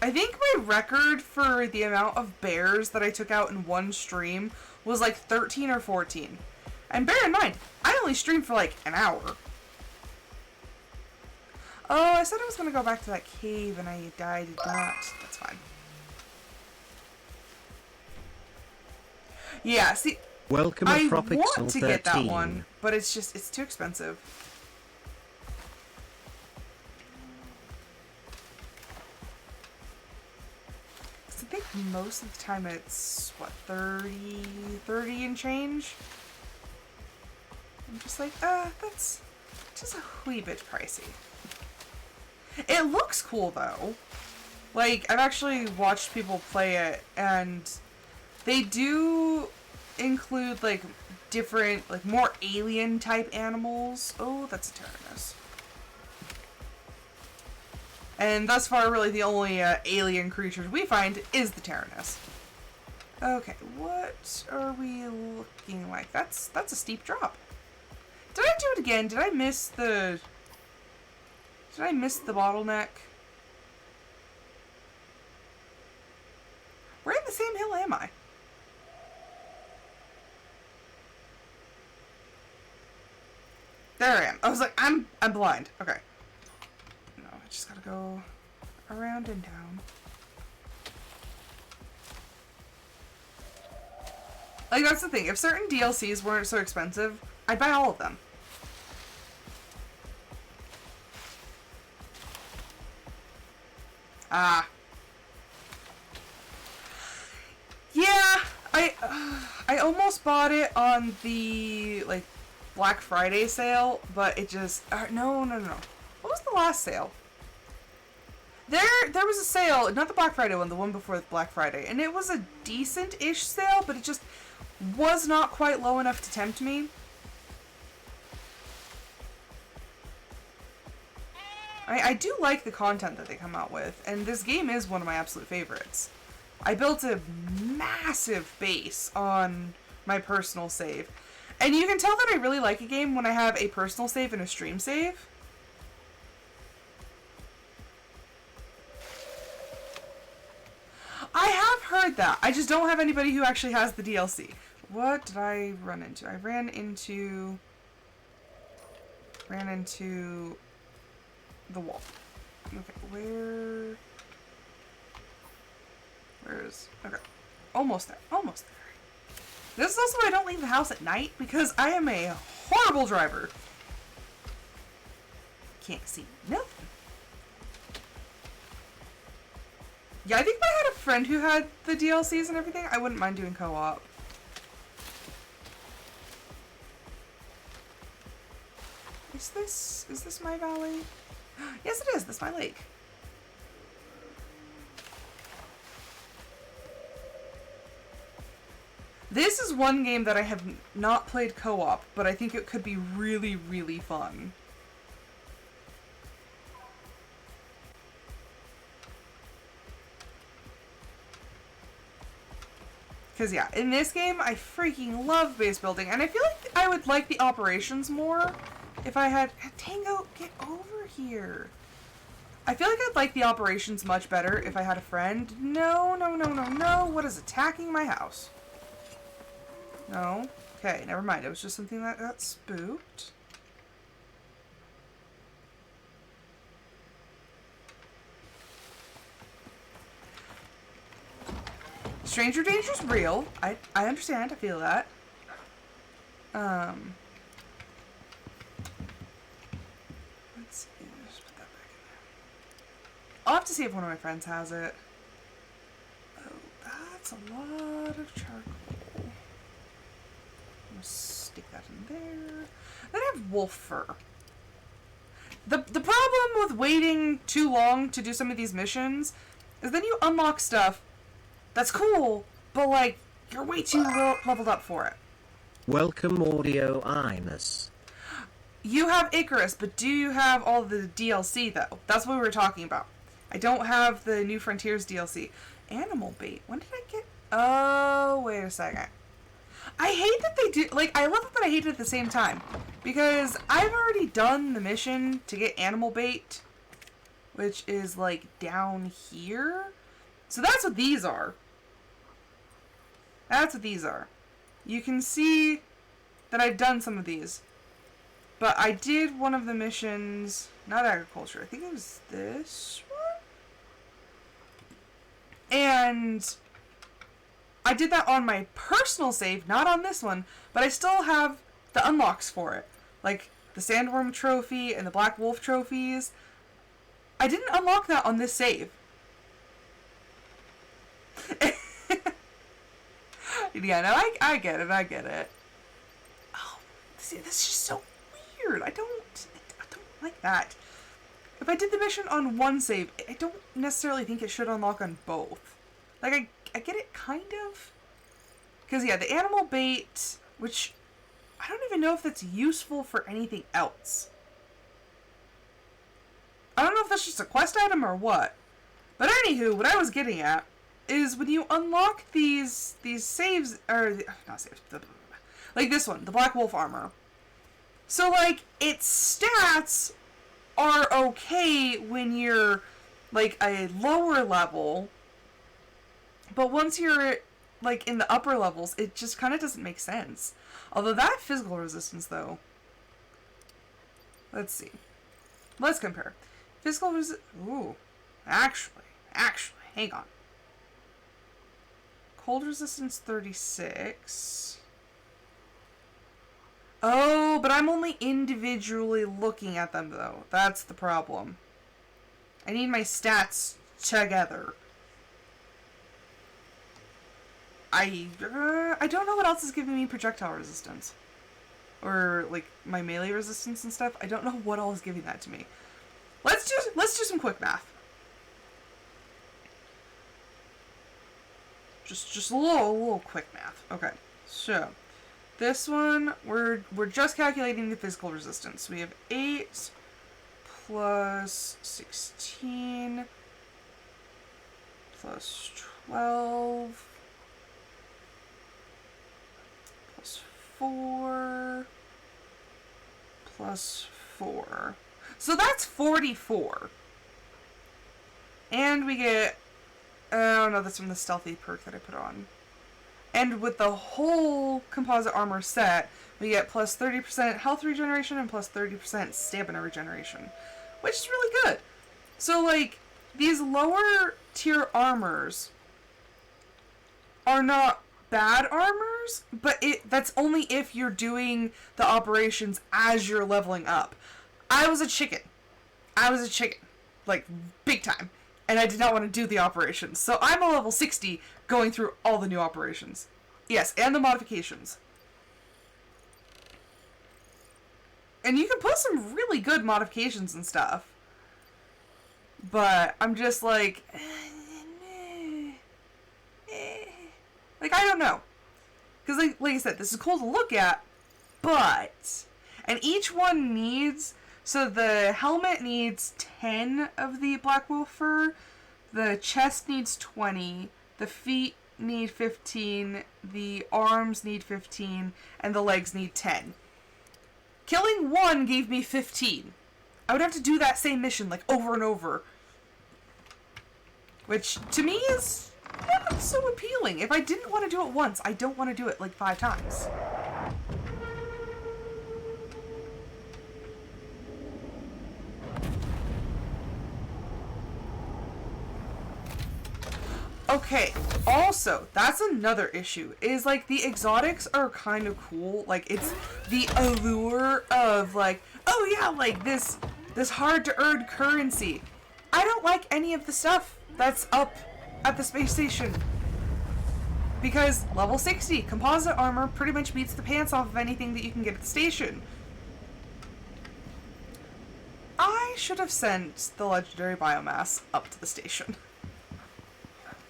I think my record for the amount of bears that I took out in one stream was like 13 or 14. And bear in mind, I only streamed for like an hour. Oh, I said I was going to go back to that cave and I did not. That's fine. Yeah, see, Welcome I Afropixel want to 13. get that one, but it's just, it's too expensive. I think most of the time it's, what, 30 and change? I'm just like, that's just a wee bit pricey. It looks cool, though. Like, I've actually watched people play it, and they do include, like, different, like, more alien-type animals. Oh, that's a Tyrannus. And thus far, really, the only alien creatures we find is the Tyrannus. Okay, what are we looking like? That's a steep drop. Did I do it again? Did I miss the bottleneck? Where in the same hill am I? There I am. I was like, I'm blind. Okay. No, I just gotta go around and down. Like, that's the thing. If certain DLCs weren't so expensive, I'd buy all of them. Ah. Yeah, I almost bought it on the, like, Black Friday sale, but it just, no. What was the last sale? There was a sale, not the Black Friday one, the one before the Black Friday, and it was a decent-ish sale, but it just was not quite low enough to tempt me. I do like the content that they come out with, and this game is one of my absolute favorites. I built a massive base on my personal save. And you can tell that I really like a game when I have a personal save and a stream save. I have heard that. I just don't have anybody who actually has the DLC. What did I run into? I ran into the wall. Okay, okay. Almost there. This is also why I don't leave the house at night, because I am a horrible driver. Can't see nothing. Yeah, I think if I had a friend who had the DLCs and everything, I wouldn't mind doing co-op. Is this my valley? Yes, it is. That's my lake. This is one game that I have not played co-op, but I think it could be really, really fun. Because, yeah, in this game, I freaking love base building, and I feel like I would like the operations more if I had... Tango, get over here. I feel like I'd like the operations much better if I had a friend. No, no, no, no, no. What is attacking my house? No. Okay, never mind. It was just something that got spooked. Stranger danger's real. I understand. I feel that. Let's see. Just put that back in there. I'll have to see if one of my friends has it. Oh, that's a lot of charcoal. I'm gonna stick that in there. Then I have wolf fur. The problem with waiting too long to do some of these missions is then you unlock stuff that's cool, but like you're way too leveled up for it. Welcome Audio Inus. You have Icarus, but do you have all the DLC though? That's what we were talking about. I don't have the New Frontiers DLC. Animal bait. When did I get... Oh, wait a second. I hate that they do... Like, I love it, but I hate it at the same time. Because I've already done the mission to get animal bait, which is, like, down here. So that's what these are. That's what these are. You can see that I've done some of these. But I did one of the missions... Not agriculture. I think it was this one? And I did that on my personal save, not on this one, but I still have the unlocks for it. Like the Sandworm trophy and the Black Wolf trophies. I didn't unlock that on this save. Yeah, no, I get it, I get it. Oh, see, this is just so weird. I don't like that. If I did the mission on one save, I don't necessarily think it should unlock on both. Like, I get it, kind of. Because, yeah, the animal bait, which I don't even know if that's useful for anything else. I don't know if that's just a quest item or what. But anywho, what I was getting at is when you unlock these saves, or, not saves, like this one, the Black Wolf armor. So, like, its stats are okay when you're, like, a lower level, but once you're, like, in the upper levels, it just kind of doesn't make sense. Although that physical resistance, though, let's see. Let's compare. Physical resistance, ooh, actually, hang on. Cold resistance 36. Oh, but I'm only individually looking at them, though. That's the problem. I need my stats together. I don't know what else is giving me projectile resistance. Or, like, my melee resistance and stuff. I don't know what all is giving that to me. Let's do some quick math. Just a little quick math. Okay, so this one we're just calculating the physical resistance. We have 8 plus 16 plus 12 plus 4 plus 4. So that's 44. And we get, oh no, that's from the stealthy perk that I put on. And with the whole composite armor set, we get plus 30% health regeneration and plus 30% stamina regeneration, which is really good. So, like, these lower tier armors are not bad armors, but that's only if you're doing the operations as you're leveling up. I was a chicken. Like, big time. And I did not want to do the operations. So I'm a level 60 going through all the new operations. Yes, and the modifications. And you can put some really good modifications and stuff. But I'm just like... Like, I don't know. Because, like I said, this is cool to look at, but... And each one needs... So the helmet needs 10 of the Black Wolf fur, the chest needs 20, the feet need 15, the arms need 15, and the legs need 10. Killing one gave me 15. I would have to do that same mission, like, over and over. Which, to me, is not so appealing. If I didn't want to do it once, I don't want to do it, like, 5 times. Okay, also, that's another issue, is, like, the exotics are kind of cool. Like, it's the allure of, like, oh yeah, like, this hard-to-earn currency. I don't like any of the stuff that's up at the space station. Because level 60, composite armor pretty much beats the pants off of anything that you can get at the station. I should have sent the legendary biomass up to the station.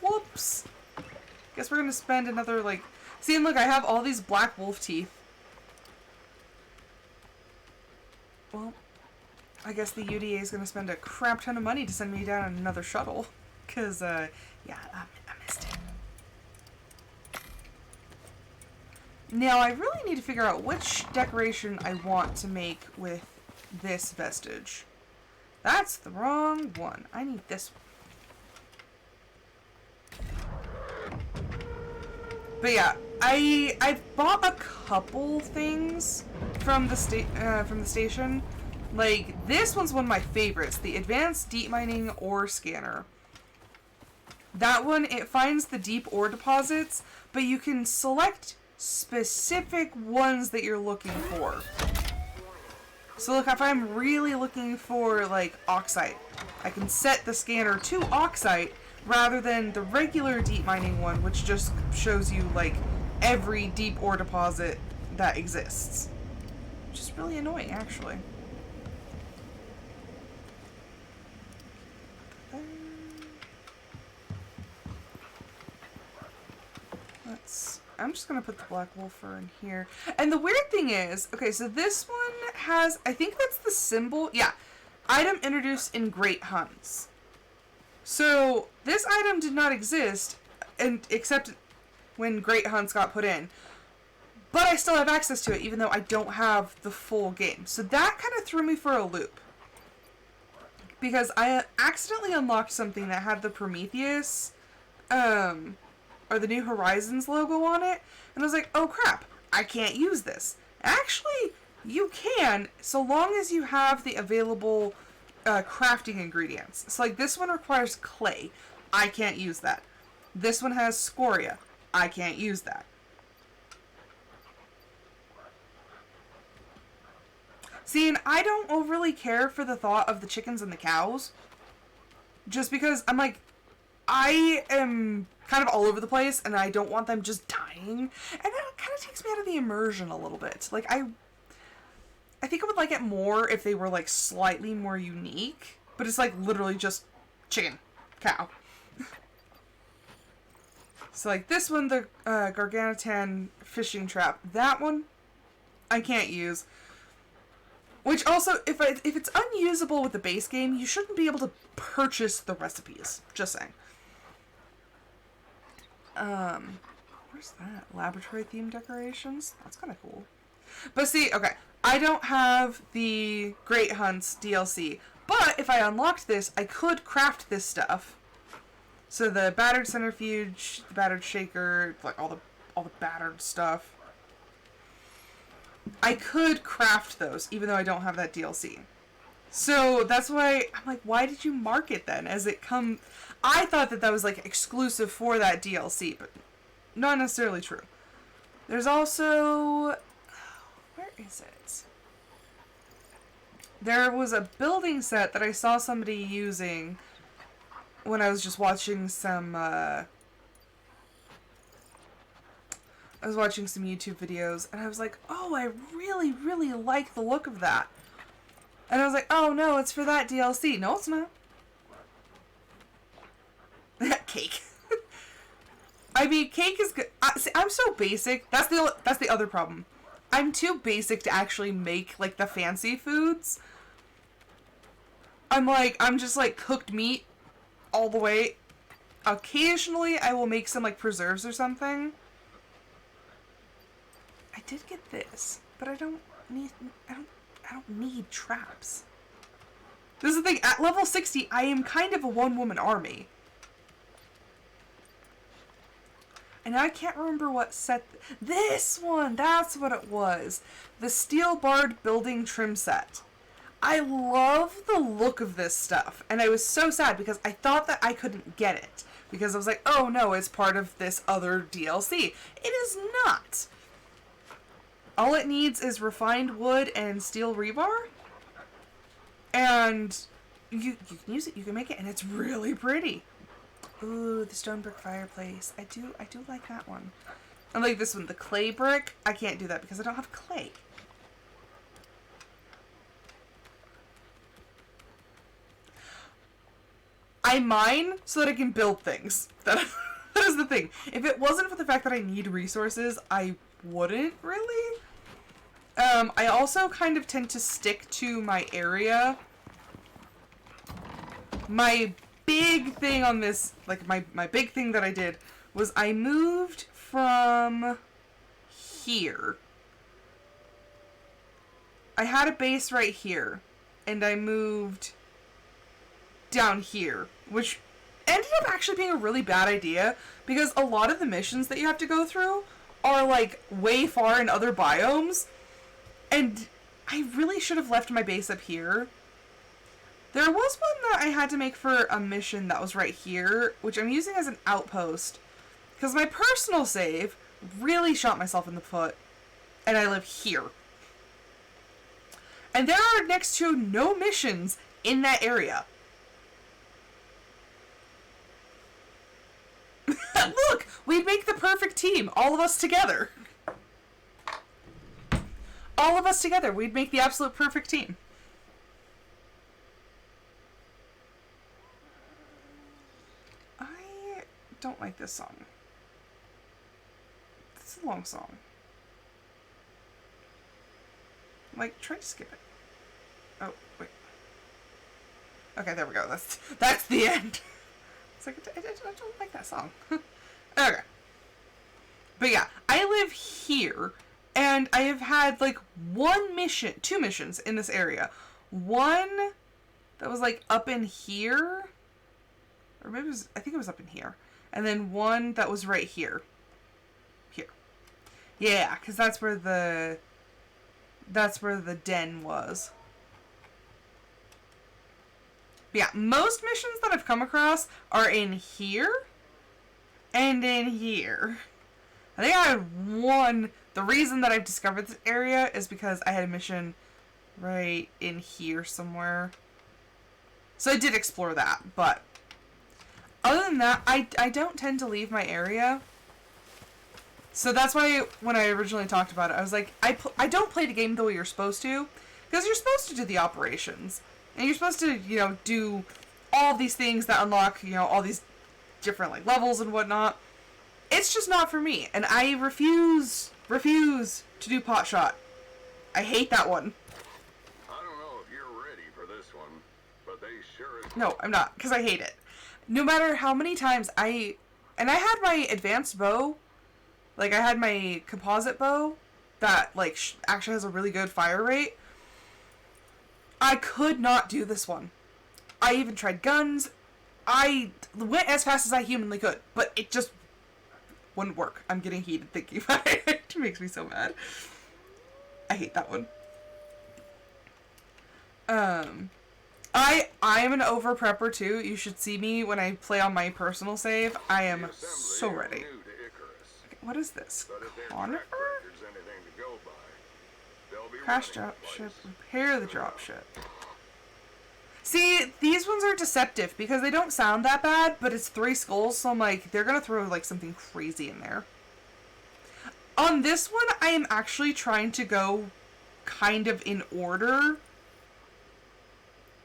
Whoops. Guess we're gonna spend another, like... See, and look, I have all these black wolf teeth. Well, I guess the UDA is gonna spend a crap ton of money to send me down on another shuttle. Because, yeah, I missed it. Now, I really need to figure out which decoration I want to make with this vestige. That's the wrong one. I need this one. But yeah, I bought a couple things from the station. Like, this one's one of my favorites, the Advanced Deep Mining Ore Scanner. That one, it finds the deep ore deposits, but you can select specific ones that you're looking for. So look, if I'm really looking for, like, oxide, I can set the scanner to oxide, rather than the regular deep mining one, which just shows you, like, every deep ore deposit that exists. Which is really annoying, actually. I'm just gonna put the black wolfer in here. And the weird thing is, okay, so this one has, I think that's the symbol, yeah, item introduced in Great Hunts. So, this item did not exist, except when Great Hunts got put in. But I still have access to it, even though I don't have the full game. So that kind of threw me for a loop. Because I accidentally unlocked something that had the Prometheus, or the New Horizons logo on it. And I was like, oh crap, I can't use this. Actually, you can, so long as you have the available crafting ingredients. So like this one requires clay. I can't use that. This one has scoria. I can't use that. See, and I don't overly care for the thought of the chickens and the cows. Just because I'm like, I am kind of all over the place and I don't want them just dying. And that kind of takes me out of the immersion a little bit. Like, I think I would like it more if they were, like, slightly more unique. But it's, like, literally just chicken, cow. So, like, this one, the Gargantan fishing trap. That one, I can't use. Which also, if it's unusable with the base game, you shouldn't be able to purchase the recipes. Just saying. Where's that? Laboratory theme decorations? That's kind of cool. But see, okay. I don't have the Great Hunts DLC, but if I unlocked this, I could craft this stuff. So the battered centrifuge, the battered shaker, like all the battered stuff. I could craft those, even though I don't have that DLC. So that's why I'm like, why did you mark it then? As it come, I thought that was like exclusive for that DLC, but not necessarily true. There's also, where is it? There was a building set that I saw somebody using when I was just watching some, I was watching some YouTube videos, and I was like, oh, I really, really like the look of that. And I was like, oh no, it's for that DLC. No, it's not. Cake. I mean, cake is good. See, I'm so basic. That's the other problem. I'm too basic to actually make, like, the fancy foods. I'm just, like, cooked meat all the way. Occasionally, I will make some, like, preserves or something. I did get this, but I don't I don't need traps. This is the thing, at level 60, I am kind of a one-woman army. And I can't remember what set... This one! That's what it was. The Steel Barred Building Trim Set. I love the look of this stuff. And I was so sad because I thought that I couldn't get it. Because I was like, oh no, it's part of this other DLC. It is not. All it needs is refined wood and steel rebar. And you can use it, you can make it, and it's really pretty. Ooh, the stone brick fireplace. I do like that one. I like this one, the clay brick. I can't do that because I don't have clay. I mine so that I can build things. That is the thing. If it wasn't for the fact that I need resources, I wouldn't really. I also kind of tend to stick to my area. My big thing on this, like my big thing that I did was I moved from here. I had a base right here, and I moved down here, which ended up actually being a really bad idea because a lot of the missions that you have to go through are like way far in other biomes, and I really should have left my base up here. There was one that I had to make for a mission that was right here, which I'm using as an outpost, because my personal save really shot myself in the foot, and I live here. And there are next to no missions in that area. Look, we'd make the perfect team, all of us together. All of us together, we'd make the absolute perfect team. I don't like this song. This is a long song. Like, try to skip it. Oh, wait. Okay, there we go. That's the end. It's like, I don't like that song. Okay. But yeah, I live here, and I have had, like, two missions in this area. One that was, like, up in here. Or maybe I think it was up in here. And then one that was right here. Here. Yeah, because that's where the den was. But yeah, most missions that I've come across are in here and in here. I think I had one. The reason that I've discovered this area is because I had a mission right in here somewhere. So I did explore that, but other than that, I don't tend to leave my area. So that's why when I originally talked about it, I was like, I don't play the game the way you're supposed to. Because you're supposed to do the operations. And you're supposed to, you know, do all these things that unlock, you know, all these different, like, levels and whatnot. It's just not for me. And I refuse to do pot shot. I hate that one. I don't know if you're ready for this one, but they sure as... No, I'm not, because I hate it. No matter how many times and I had my advanced bow, like, I had my composite bow that, like, actually has a really good fire rate. I could not do this one. I even tried guns. I went as fast as I humanly could, but it just wouldn't work. I'm getting heated thinking about it. It makes me so mad. I hate that one. I am an over prepper too. You should see me when I play on my personal save. I am so ready. Okay, what is this? Conifer? Crash dropship. Repair the dropship. See, these ones are deceptive because they don't sound that bad, but it's 3 skulls, so I'm like, they're gonna throw like something crazy in there. On this one, I am actually trying to go kind of in order.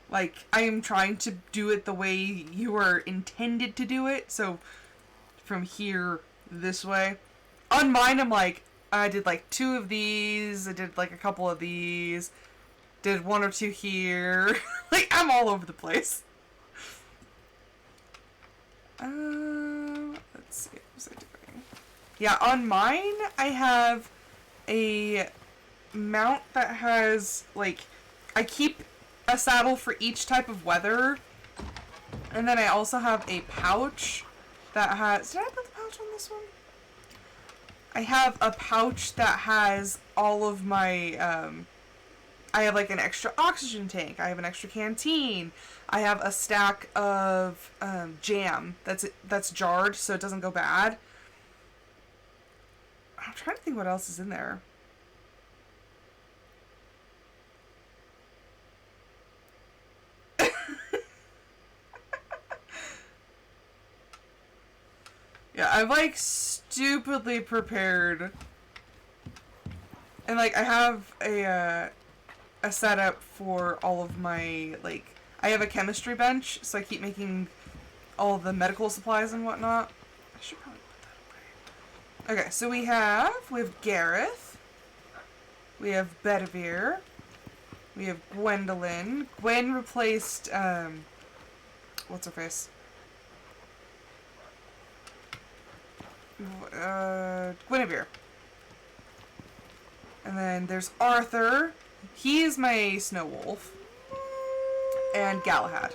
Like, I am trying to do it the way you were intended to do it, so from here this way. On mine, I'm like, I did like 2 of these, I did like a couple of these, did 1 or 2 here. Like, I'm all over the place. Let's see, what was I doing? Yeah, on mine, I have a mount that has, like, I keep a saddle for each type of weather. And then I also have a pouch that has... Did I put the pouch on this one? I have a pouch that has all of my... I have, like, an extra oxygen tank. I have an extra canteen. I have a stack of jam that's jarred so it doesn't go bad. I'm trying to think what else is in there. Yeah, I'm, like, stupidly prepared. And, like, I have a setup for all of my, like... I have a chemistry bench, so I keep making all the medical supplies and whatnot. I should probably put that away. Okay, so we have Gareth. We have Bedivere. We have Gwendolyn. Gwen replaced, what's her face? Guinevere. And then there's Arthur. He is my snow wolf. And Galahad.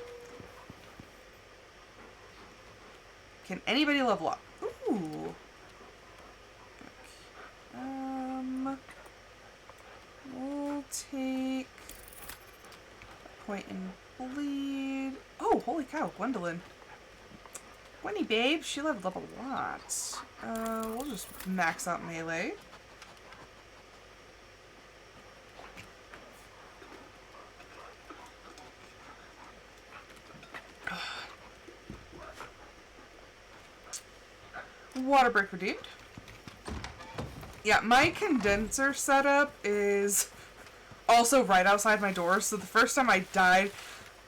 Can anybody level up? Ooh. We'll take a point in bleed. Oh, holy cow, Gwendolyn. Gwenny babe, she leveled up a lot. We'll just max out melee. Water break redeemed. Yeah, my condenser setup is also right outside my door, so the first time I died,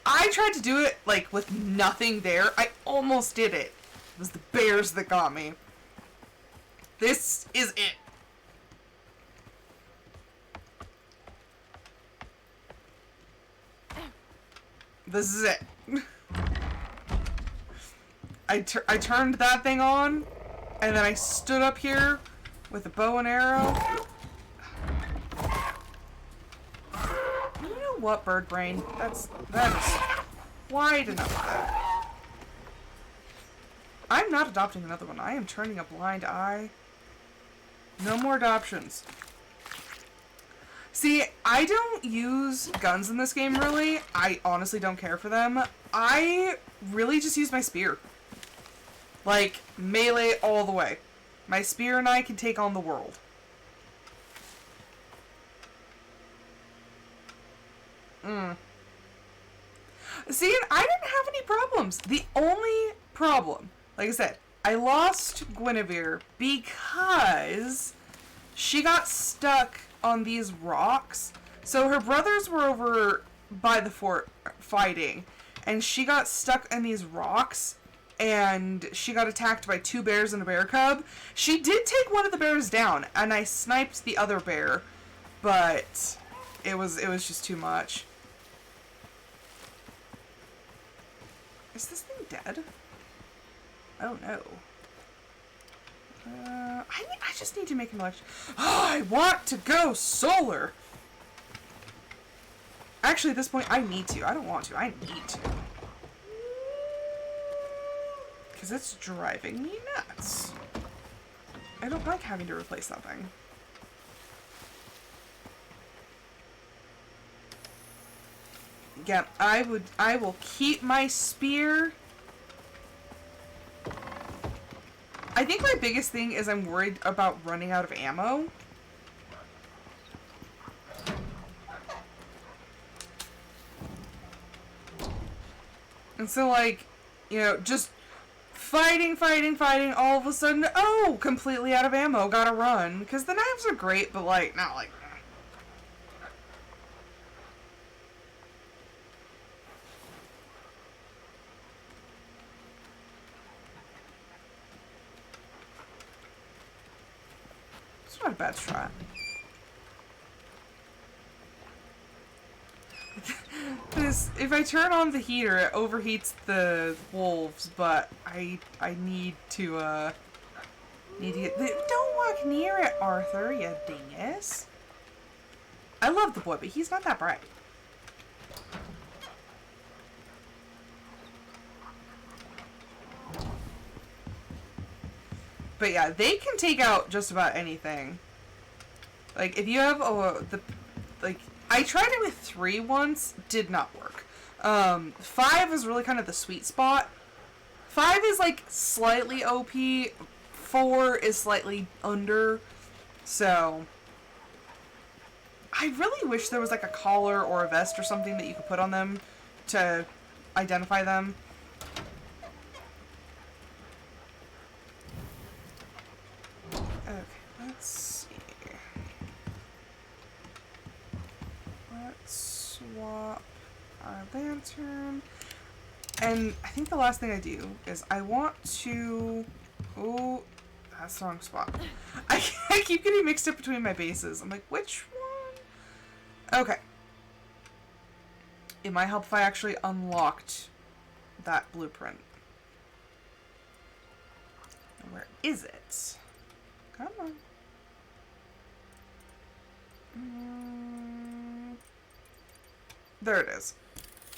I tried to do it, like, with nothing there. I almost did it. It was the bears that got me. This is it. This is it. I turned that thing on, and then I stood up here with a bow and arrow. You know what, bird brain? That is quite enough of that. I'm not adopting another one. I am turning a blind eye. No more adoptions. See, I don't use guns in this game, really. I honestly don't care for them. I really just use my spear. Like, melee all the way. My spear and I can take on the world. See, and I didn't have any problems. The only problem, like I said, I lost Guinevere because she got stuck on these rocks. So her brothers were over by the fort fighting, and she got stuck in these rocks, and she got attacked by 2 bears and a bear cub. She did take one of the bears down, and I sniped the other bear, but it was just too much. Is this thing dead? I don't know. I just need to make an election. Oh, I want to go solar! Actually, at this point, I need to. I don't want to. I need to. Because it's driving me nuts. I don't like having to replace that thing. Yeah, I will keep my spear. I think my biggest thing is I'm worried about running out of ammo. And so, like, you know, just fighting, all of a sudden, oh, completely out of ammo, gotta run. Because the knives are great, but, like, not like... It's not a bad strat. If I turn on the heater, it overheats the wolves, but I need to get... Don't walk near it, Arthur, you dingus. I love the boy, but he's not that bright. But yeah, they can take out just about anything. Like, if you have I tried it with 3 once, did not work. 5 is really kind of the sweet spot. 5 is, like, slightly OP. 4 is slightly under. So, I really wish there was, like, a collar or a vest or something that you could put on them to identify them. Okay, let's see. Let's swap our lantern. And I think the last thing I do is I want to... Oh, that's the wrong spot. I keep getting mixed up between my bases. I'm like, which one? Okay. It might help if I actually unlocked that blueprint. Where is it? Come on. There it is.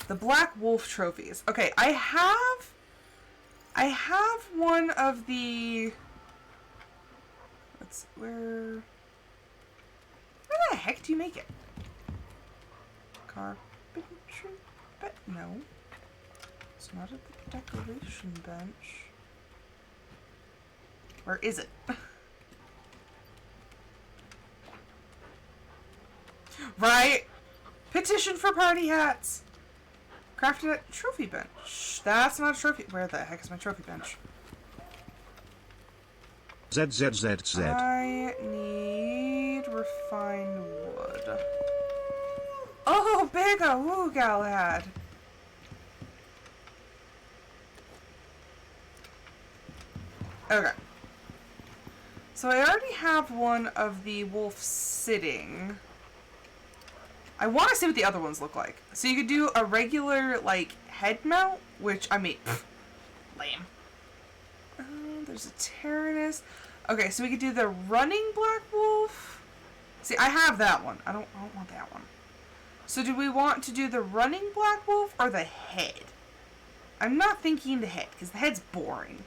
The Black Wolf trophies. Okay, I have one of the... Where the heck do you make it? Carpentry? But no. It's not at the decoration bench. Where is it? Right? Petition for party hats! Crafted at trophy bench. That's not a trophy. Where the heck is my trophy bench? ZZZZ. I need refined wood. Oh, bigger! Woo, Galahad! Okay. So I already have one of the wolf sitting. I want to see what the other ones look like. So you could do a regular, like, head mount, which, I mean, lame. There's a Tyrannus. Okay, so we could do the running black wolf. See, I have that one. I don't want that one. So do we want to do the running black wolf or the head? I'm not thinking the head, because the head's boring.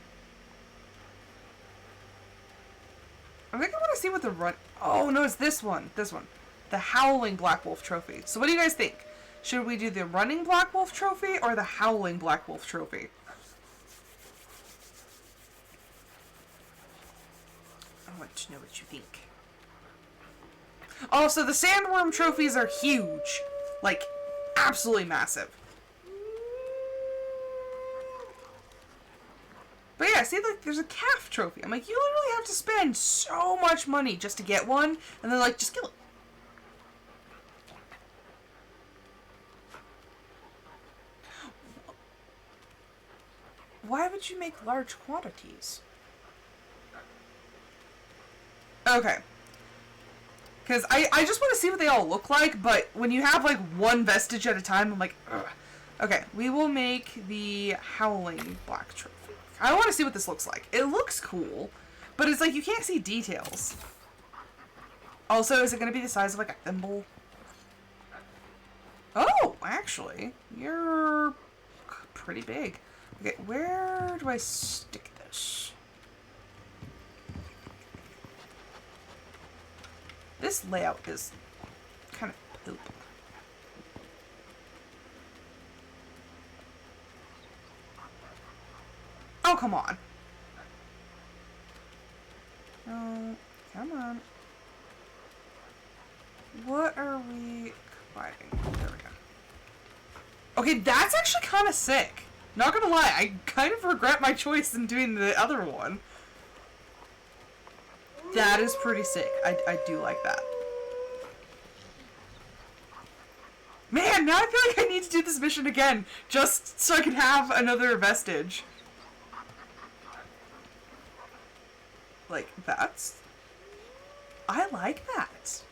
I think I want to see what the run... Oh, no, it's this one. This one. The Howling Black Wolf Trophy. So what do you guys think? Should we do the Running Black Wolf Trophy or the Howling Black Wolf Trophy? I want to know what you think. Also, the Sandworm trophies are huge. Like, absolutely massive. But yeah, see, like, there's a calf trophy. I'm like, you literally have to spend so much money just to get one, and they're like, just kill it. Why would you make large quantities? Okay. Because I just want to see what they all look like, but when you have, like, one vestige at a time, I'm like, ugh. Okay, we will make the Howling Black Trophy. I want to see what this looks like. It looks cool, but it's like you can't see details. Also, is it going to be the size of, like, a thimble? Oh, actually, you're pretty big. Okay, where do I stick this? This layout is kind of poop. Oh, come on. Oh, come on. What are we combining? There we go. Okay, that's actually kind of sick. Not gonna lie, I kind of regret my choice in doing the other one. That is pretty sick. I do like that. Man, now I feel like I need to do this mission again, just so I can have another vestige. Like, that's... I like that.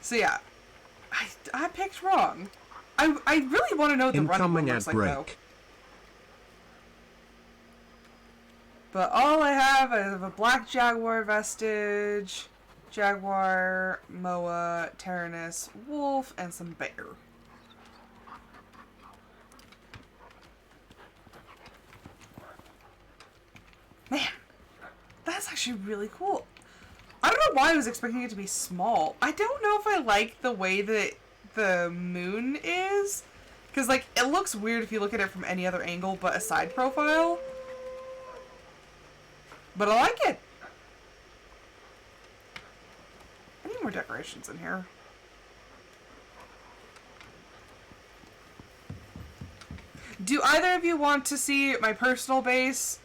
So yeah, I picked wrong. I really want to know what the running one looks like, though. But all I have is a black jaguar vestige, jaguar, moa, tyrannus, wolf, and some bear. Man, that's actually really cool. I don't know why I was expecting it to be small. I don't know if I like the way that the moon is. Because, like, it looks weird if you look at it from any other angle but a side profile. But I like it. I need more decorations in here. Do either of you want to see my personal base?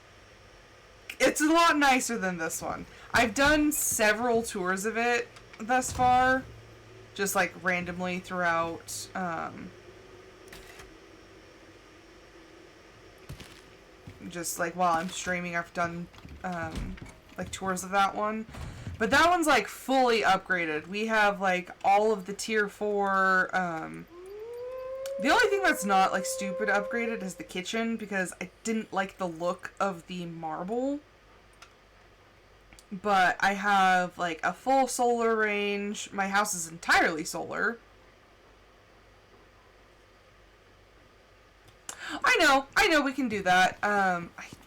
It's a lot nicer than this one. I've done several tours of it thus far. Just like randomly throughout just like while I'm streaming, I've done like tours of that one. But that one's like fully upgraded. We have like all of the tier 4 the only thing that's not like stupid upgraded is the kitchen, because I didn't like the look of the marble. But I have like a full solar range. My house is entirely solar. I know we can do that.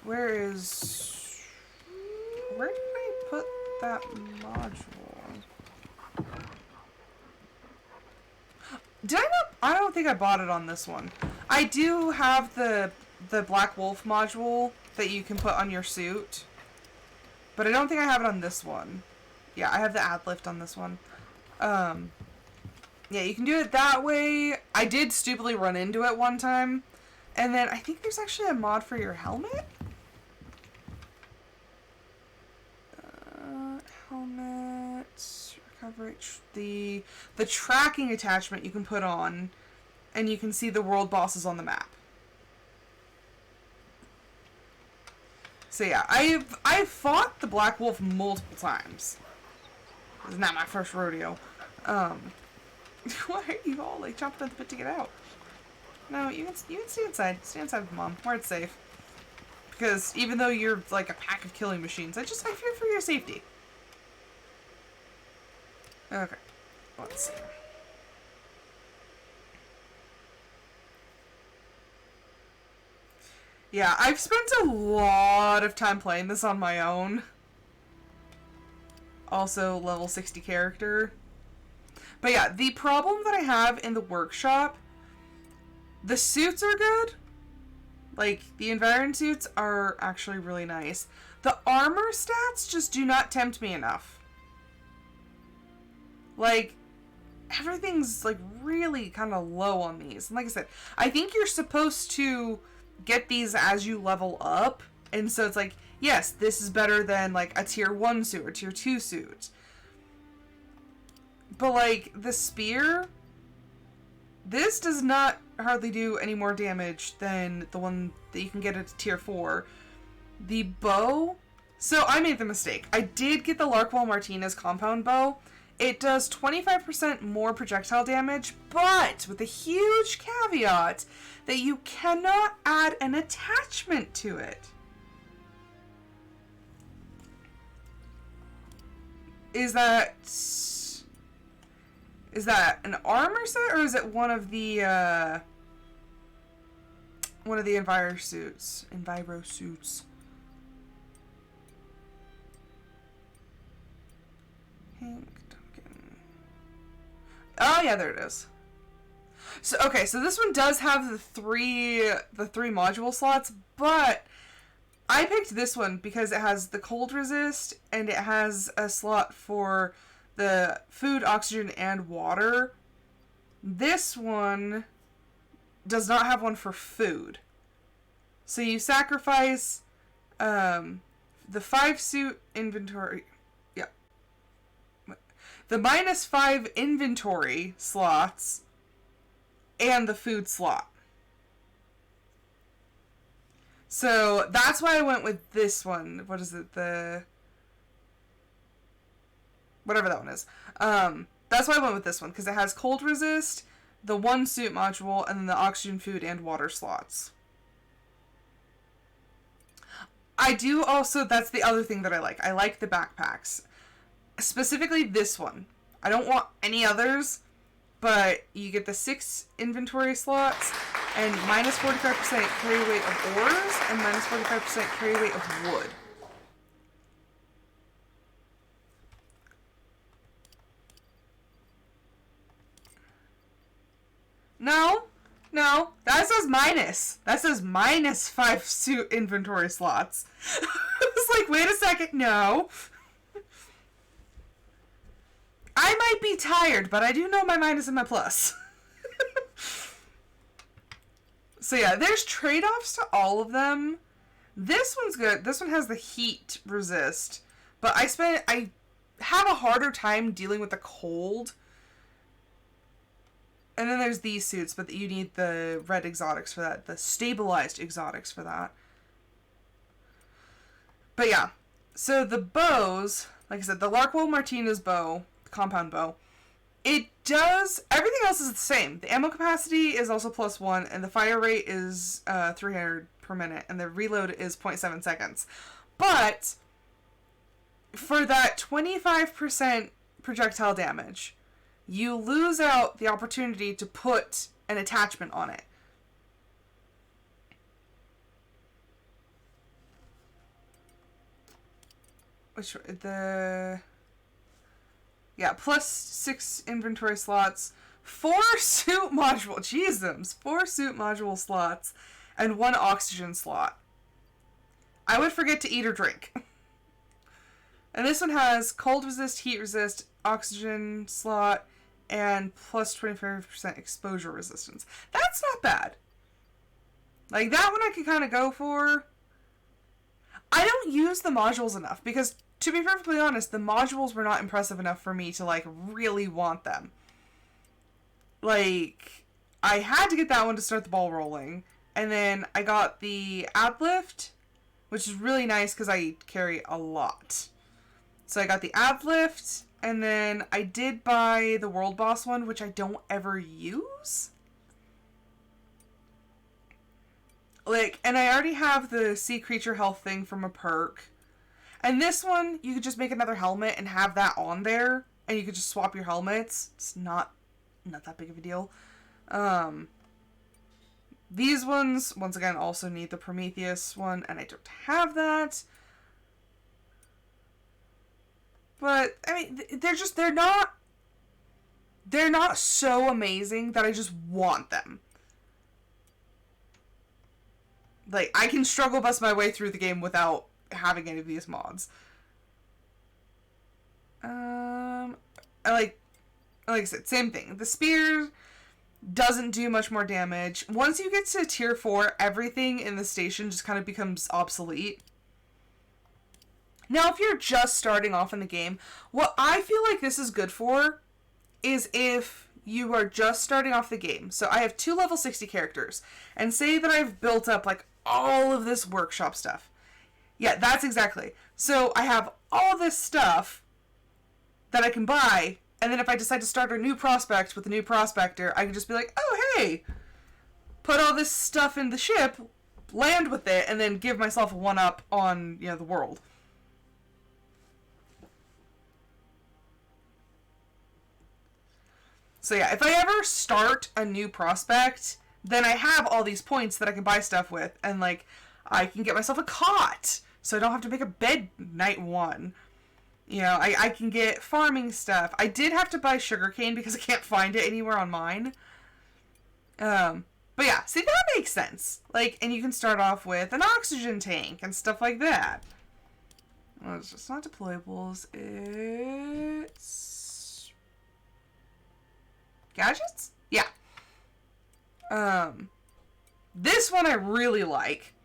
Where did I put that module? Did I not? I don't think I bought it on this one. I do have the Black Wolf module that you can put on your suit. But I don't think I have it on this one. Yeah, I have the ad lift on this one. Yeah, you can do it that way. I did stupidly run into it one time. And then I think there's actually a mod for your helmet. Helmet, coverage, the tracking attachment you can put on, and you can see the world bosses on the map. So yeah, I've fought the Black Wolf multiple times. This is not my first rodeo. Why are you all like jumping at the bit to get out? No, you can stay inside. Stay inside with Mom, where it's safe. Because even though you're like a pack of killing machines, I fear for your safety. Okay, let's see. Yeah, I've spent a lot of time playing this on my own. Also, level 60 character. But yeah, the problem that I have in the workshop, the suits are good. Like, the Environ suits are actually really nice. The armor stats just do not tempt me enough. Like, everything's, like, really kind of low on these. And like I said, I think you're supposed to get these as you level up. And so it's like, yes, this is better than, like, a tier 1 suit or tier 2 suit. But, like, the spear, this does not hardly do any more damage than the one that you can get at tier 4. The bow, so I made the mistake. I did get the Larkwell Martinez compound bow. It does 25% more projectile damage, but with a huge caveat that you cannot add an attachment to it. Is that an armor set, or is it one of the Enviro suits? Enviro suits. Hank Duncan. Oh yeah, there it is. So okay, so this one does have the three module slots, but I picked this one because it has the cold resist and it has a slot for the food, oxygen, and water. This one does not have one for food. So you sacrifice the 5 suit inventory. Yeah. The -5 inventory slots and the food slot. So that's why I went with this one. What is it? Whatever that one is. That's why I went with this one, because it has cold resist, the 1 suit module, and then the oxygen, food, and water slots. I do also, that's the other thing that I like. I like the backpacks. Specifically this one. I don't want any others, but you get the 6 inventory slots and minus 45% carry weight of ores and minus 45% carry weight of wood. No, that says minus. That says minus 5 suit inventory slots. It's like, wait a second, no. I might be tired, but I do know my minus and my plus. So yeah, there's trade-offs to all of them. This one's good. This one has the heat resist, but I have a harder time dealing with the cold. And then there's these suits, but you need the red exotics for that. The stabilized exotics for that. But yeah. So the bows, like I said, the Larkwell Martinez bow, the compound bow, it does... Everything else is the same. The ammo capacity is also +1, and the fire rate is 300 per minute, and the reload is 0.7 seconds. But for that 25% projectile damage, you lose out the opportunity to put an attachment on it. Yeah, +6 inventory slots, 4 suit module, Jesus, 4 suit module slots, and 1 oxygen slot. I would forget to eat or drink. And this one has cold resist, heat resist, oxygen slot, and plus 25% exposure resistance. That's not bad. Like, that one I could kind of go for. I don't use the modules enough, because, to be perfectly honest, the modules were not impressive enough for me to, like, really want them. Like, I had to get that one to start the ball rolling, and then I got the Adlift, which is really nice, because I carry a lot. So I got the Adlift, and then I did buy the World Boss one, which I don't ever use. Like, and I already have the Sea Creature Health thing from a perk. And this one, you could just make another helmet and have that on there, and you could just swap your helmets. It's not that big of a deal. These ones, once again, also need the Prometheus one, and I don't have that. But, I mean, they're not so amazing that I just want them. Like, I can struggle bust my way through the game without having any of these mods. Like I said, same thing. The spear doesn't do much more damage. Once you get to tier 4, everything in the station just kind of becomes obsolete. Now, if you're just starting off in the game, what I feel like this is good for is if you are just starting off the game. So I have 2 level 60 characters, and say that I've built up, like, all of this workshop stuff. Yeah, that's exactly. So I have all this stuff that I can buy, and then if I decide to start a new prospect with a new prospector, I can just be like, oh, hey, put all this stuff in the ship, land with it, and then give myself a 1-up on, the world. So yeah, if I ever start a new prospect, then I have all these points that I can buy stuff with, and, like, I can get myself a cot, so I don't have to make a bed night 1. I can get farming stuff. I did have to buy sugarcane because I can't find it anywhere on mine. But yeah, see, that makes sense. Like, and you can start off with an oxygen tank and stuff like that. Well, it's just not deployables, it's... gadgets? Yeah. This one I really like,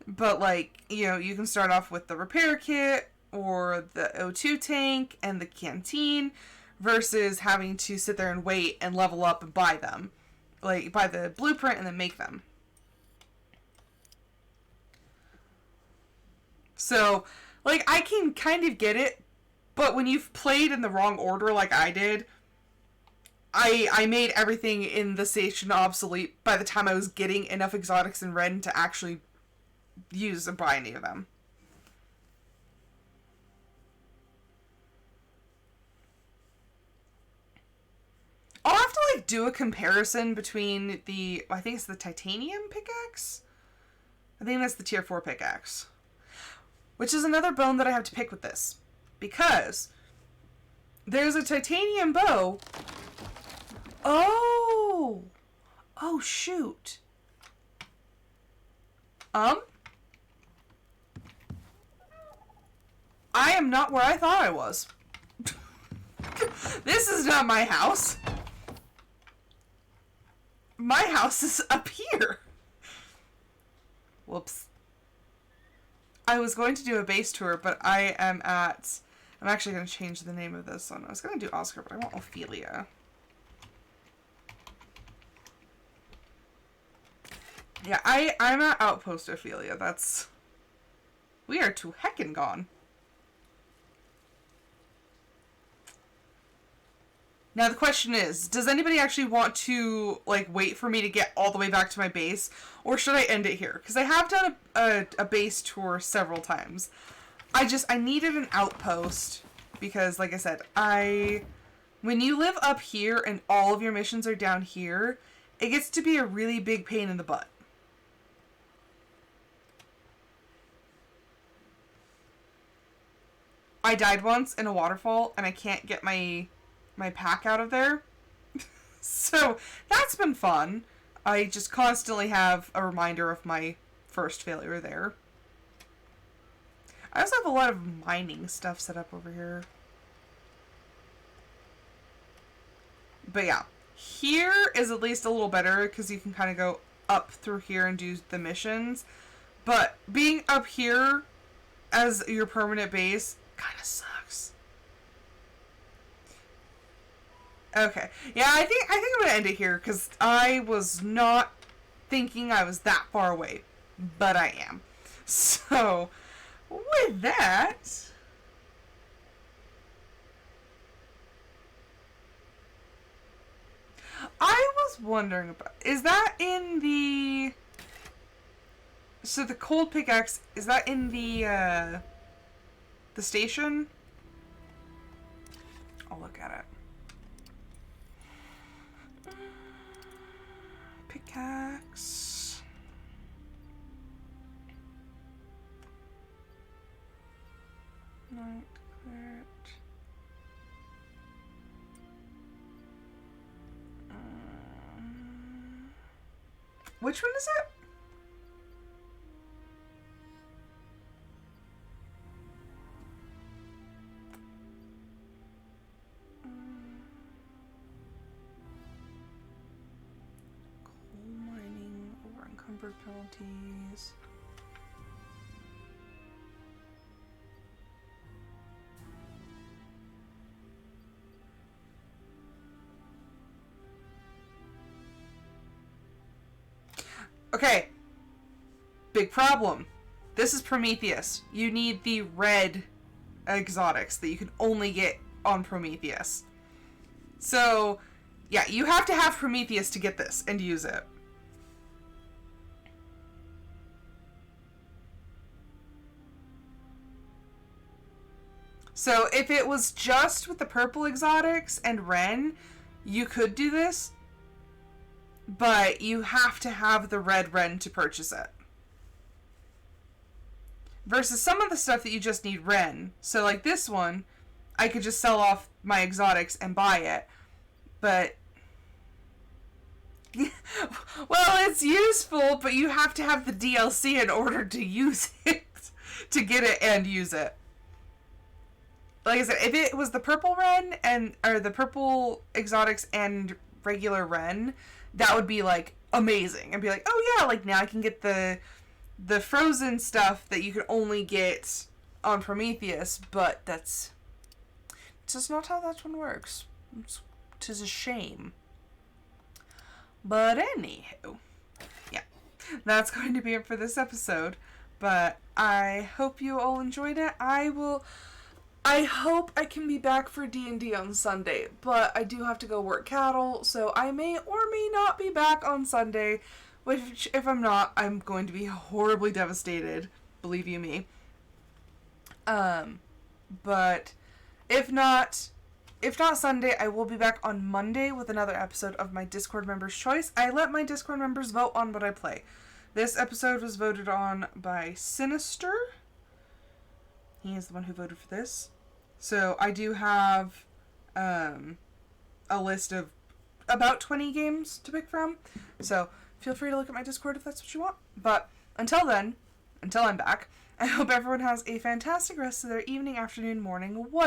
but, like, you can start off with the repair kit or the O2 tank and the canteen versus having to sit there and wait and level up and buy them. Like, buy the blueprint and then make them. So, like, I can kind of get it, but when you've played in the wrong order like I did, I made everything in the station obsolete by the time I was getting enough exotics in red to actually use and buy any of them. I'll have to, like, do a comparison between the, I think it's the titanium pickaxe? I think that's the tier 4 pickaxe. Which is another bone that I have to pick with this. Because there's a titanium bow. Oh! Oh, shoot. I am not where I thought I was. This is not my house. My house is up here. Whoops. I was going to do a base tour, but I'm actually going to change the name of this one. I was going to do Oscar, but I want Ophelia. Yeah, I'm at Outpost Ophelia. We are too heckin' gone. Now the question is, does anybody actually want to, like, wait for me to get all the way back to my base? Or should I end it here? Because I have done a base tour several times. I needed an outpost. Because, like I said, when you live up here and all of your missions are down here, it gets to be a really big pain in the butt. I died once in a waterfall and I can't get my pack out of there. So that's been fun. I just constantly have a reminder of my first failure there. I also have a lot of mining stuff set up over here. But yeah, here is at least a little better because you can kind of go up through here and do the missions. But being up here as your permanent base kind of sucks. Okay. Yeah, I think I'm gonna end it here because I was not thinking I was that far away, but I am. So, with that, I was wondering about, is that in the, so the cold pickaxe, is that in the station? I'll look at it. Pickaxe. Night cleared. Which one is it? Encumbered penalties. Okay. Big problem. This is Prometheus. You need the red exotics that you can only get on Prometheus. So, yeah, you have to have Prometheus to get this and use it. So if it was just with the purple exotics and Ren, you could do this, but you have to have the red Ren to purchase it. Versus some of the stuff that you just need Ren. So like this one, I could just sell off my exotics and buy it, but well, it's useful, but you have to have the DLC in order to use it, to get it and use it. Like I said, if it was the purple Ren or the purple exotics and regular Ren, that would be like amazing. I'd be like, oh yeah, like now I can get the frozen stuff that you can only get on Prometheus, but that's just not how that one works. Tis a shame. But anywho, yeah, that's going to be it for this episode. But I hope you all enjoyed it. I hope I can be back for D&D on Sunday, but I do have to go work cattle, so I may or may not be back on Sunday, which, if I'm not, I'm going to be horribly devastated, believe you me. But if not, if not Sunday, I will be back on Monday with another episode of my Discord members' choice. I let my Discord members vote on what I play. This episode was voted on by Sinister. He is the one who voted for this. So I do have a list of about 20 games to pick from. So feel free to look at my Discord if that's what you want. But until then, until I'm back, I hope everyone has a fantastic rest of their evening, afternoon, morning, whatever.